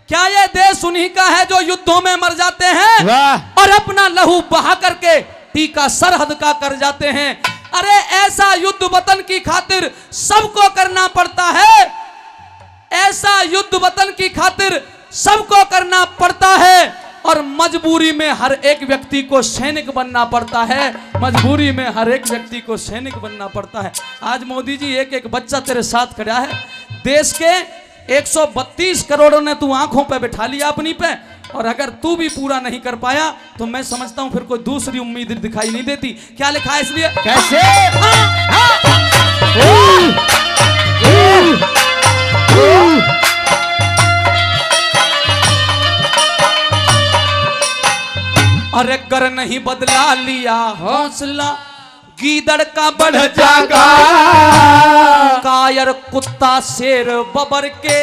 क्या ये देश उन्हीं का है जो युद्धों में मर जाते हैं और अपना लहू बहा करके टीका सरहद का कर जाते हैं? अरे ऐसा युद्ध वतन की खातिर सबको करना पड़ता है। ऐसा युद्ध वतन की खातिर सबको करना पड़ता है और मजबूरी में हर एक व्यक्ति को सैनिक बनना पड़ता है। मजबूरी में हर एक व्यक्ति को सैनिक बनना पड़ता है। आज मोदी जी एक एक बच्चा तेरे साथ खड़ा है। देश के 132 करोड़ों ने तू आंखों पे बिठा लिया अपनी पे, और अगर तू भी पूरा नहीं कर पाया तो मैं समझता हूं फिर कोई दूसरी उम्मीद दिखाई नहीं देती। क्या लिखा है इसलिए? कैसे? अरे कर नहीं बदला लिया हौसला, गीदड़ का बढ़ जागा, कायर कुत्ता शेर बबर के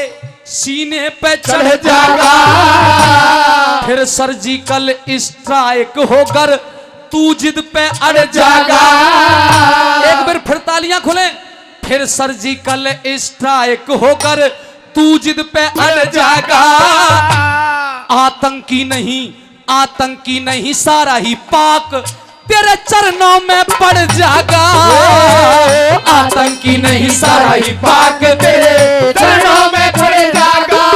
सीने पे चढ़ चढ़ जागा। जागा। फिर सर्जिकल स्ट्राइक होकर तू जिद पे अड़ जागा। एक बार फिर तालियां खुले। फिर सर्जिकल स्ट्राइक होकर तू जिद पे अड़ जागा। आतंकी नहीं सारा ही पाक तेरे चरणों में पड़ जागा। आतंकी नहीं सारा ही पाक तेरे चरणों में पड़ जागा।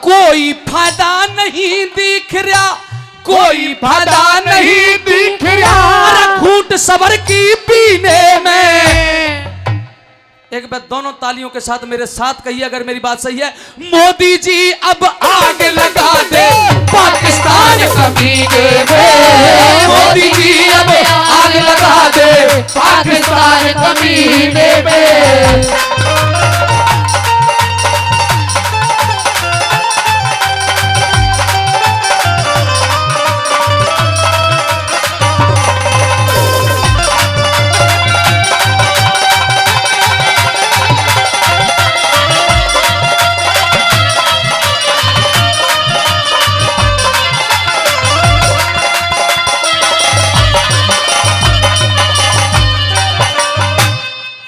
कोई फायदा नहीं दिख रहा, कोई फायदा नहीं दिख रहा घूंट सबर की पीने में। एक बार दोनों तालियों के साथ मेरे साथ कहिए अगर मेरी बात सही है। मोदी जी अब आग लगा दे पाकिस्तान कमीने में। मोदी जी अब आग लगा दे पाकिस्तान कमीने में।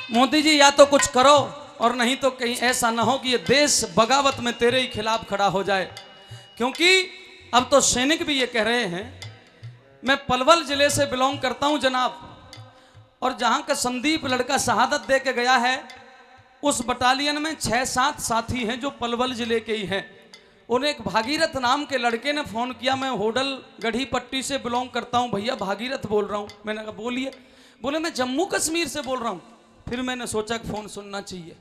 मोदी जी या तो कुछ करो और नहीं तो कहीं ऐसा ना हो कि ये देश बगावत में तेरे ही खिलाफ खड़ा हो जाए। क्योंकि अब तो सैनिक भी ये कह रहे हैं। मैं पलवल जिले से बिलोंग करता हूं जनाब, और जहां का संदीप लड़का शहादत दे के गया है उस बटालियन में 6-7 साथी हैं जो पलवल जिले के ही हैं। उन्हें एक भागीरथ नाम के लड़के ने फ़ोन किया, मैं होडल गढ़ी पट्टी से बिलोंग करता हूं भैया, भागीरथ बोल रहा हूं। मैंने कहा बोलिए। बोले मैं जम्मू कश्मीर से बोल रहा हूं। फिर मैंने सोचा कि फ़ोन सुनना चाहिए।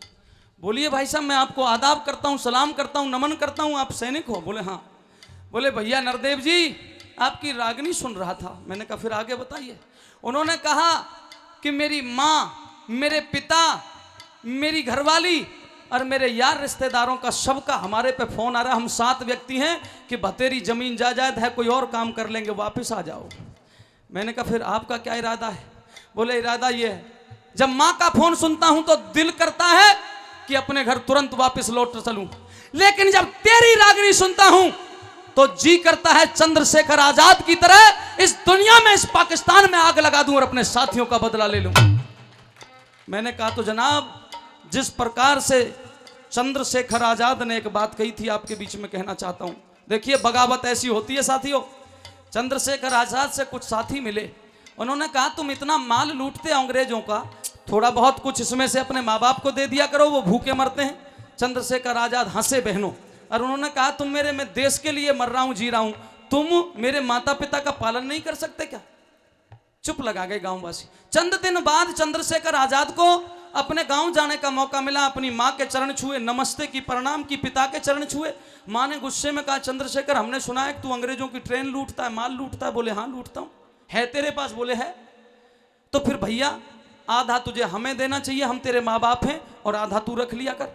बोलिए भाई साहब, मैं आपको आदाब करता हूं, सलाम करता हूं, नमन करता हूं, आप सैनिक हो? बोले हाँ। बोले भैया नरदेव जी आपकी रागनी सुन रहा था। मैंने कहा फिर आगे बताइए। उन्होंने कहा कि मेरी माँ, मेरे पिता, मेरी घरवाली और मेरे यार रिश्तेदारों का सबका हमारे पे फ़ोन आ रहा है। हम 7 व्यक्ति हैं कि बतेरी ज़मीन जायदाद है, कोई और काम कर लेंगे, वापस आ जाओ। मैंने कहा फिर आपका क्या इरादा है? बोले इरादा ये है, जब माँ का फोन सुनता हूं तो दिल करता है कि अपने घर तुरंत वापस लौट चलूं, लेकिन जब तेरी रागनी सुनता हूं तो जी करता है चंद्रशेखर आजाद की तरह इस दुनिया में, इस पाकिस्तान में आग लगा दूं और अपने साथियों का बदला ले लूं। मैंने कहा तो जनाब, जिस प्रकार से चंद्रशेखर आजाद ने एक बात कही थी आपके बीच में कहना चाहता हूं। देखिए बगावत ऐसी होती है साथियों। चंद्रशेखर आजाद से कुछ साथी मिले, उन्होंने कहा तुम इतना माल लूटते अंग्रेजों का, थोड़ा बहुत कुछ इसमें से अपने माँ बाप को दे दिया करो, वो भूखे मरते हैं। चंद्रशेखर आजाद हंसे बहनों, और उन्होंने कहा तुम मेरे, मैं देश के लिए मर रहा हूं, जी रहा हूं, तुम मेरे माता पिता का पालन नहीं कर सकते क्या? चुप लगा गए गांववासी। चंद दिन बाद चंद्रशेखर आजाद को अपने गांव जाने का मौका मिला। अपनी माँ के चरण छुए, नमस्ते की, प्रणाम की, पिता के चरण छुए। माँ ने गुस्से में कहा चंद्रशेखर हमने सुना है कि तू अंग्रेजों की ट्रेन लूटता है, माल लूटता है। बोले हाँ लूटता हूं। है तेरे पास? बोले है। तो फिर भैया आधा तुझे हमें देना चाहिए, हम तेरे माँ बाप हैं, और आधा तू रख लिया कर।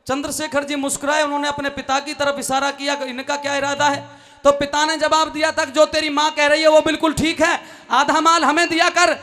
चंद्रशेखर जी मुस्कुराए, उन्होंने अपने पिता की तरफ इशारा किया कि इनका क्या इरादा है। तो पिता ने जवाब दिया था, जो तेरी माँ कह रही है वो बिल्कुल ठीक है, आधा माल हमें दिया कर,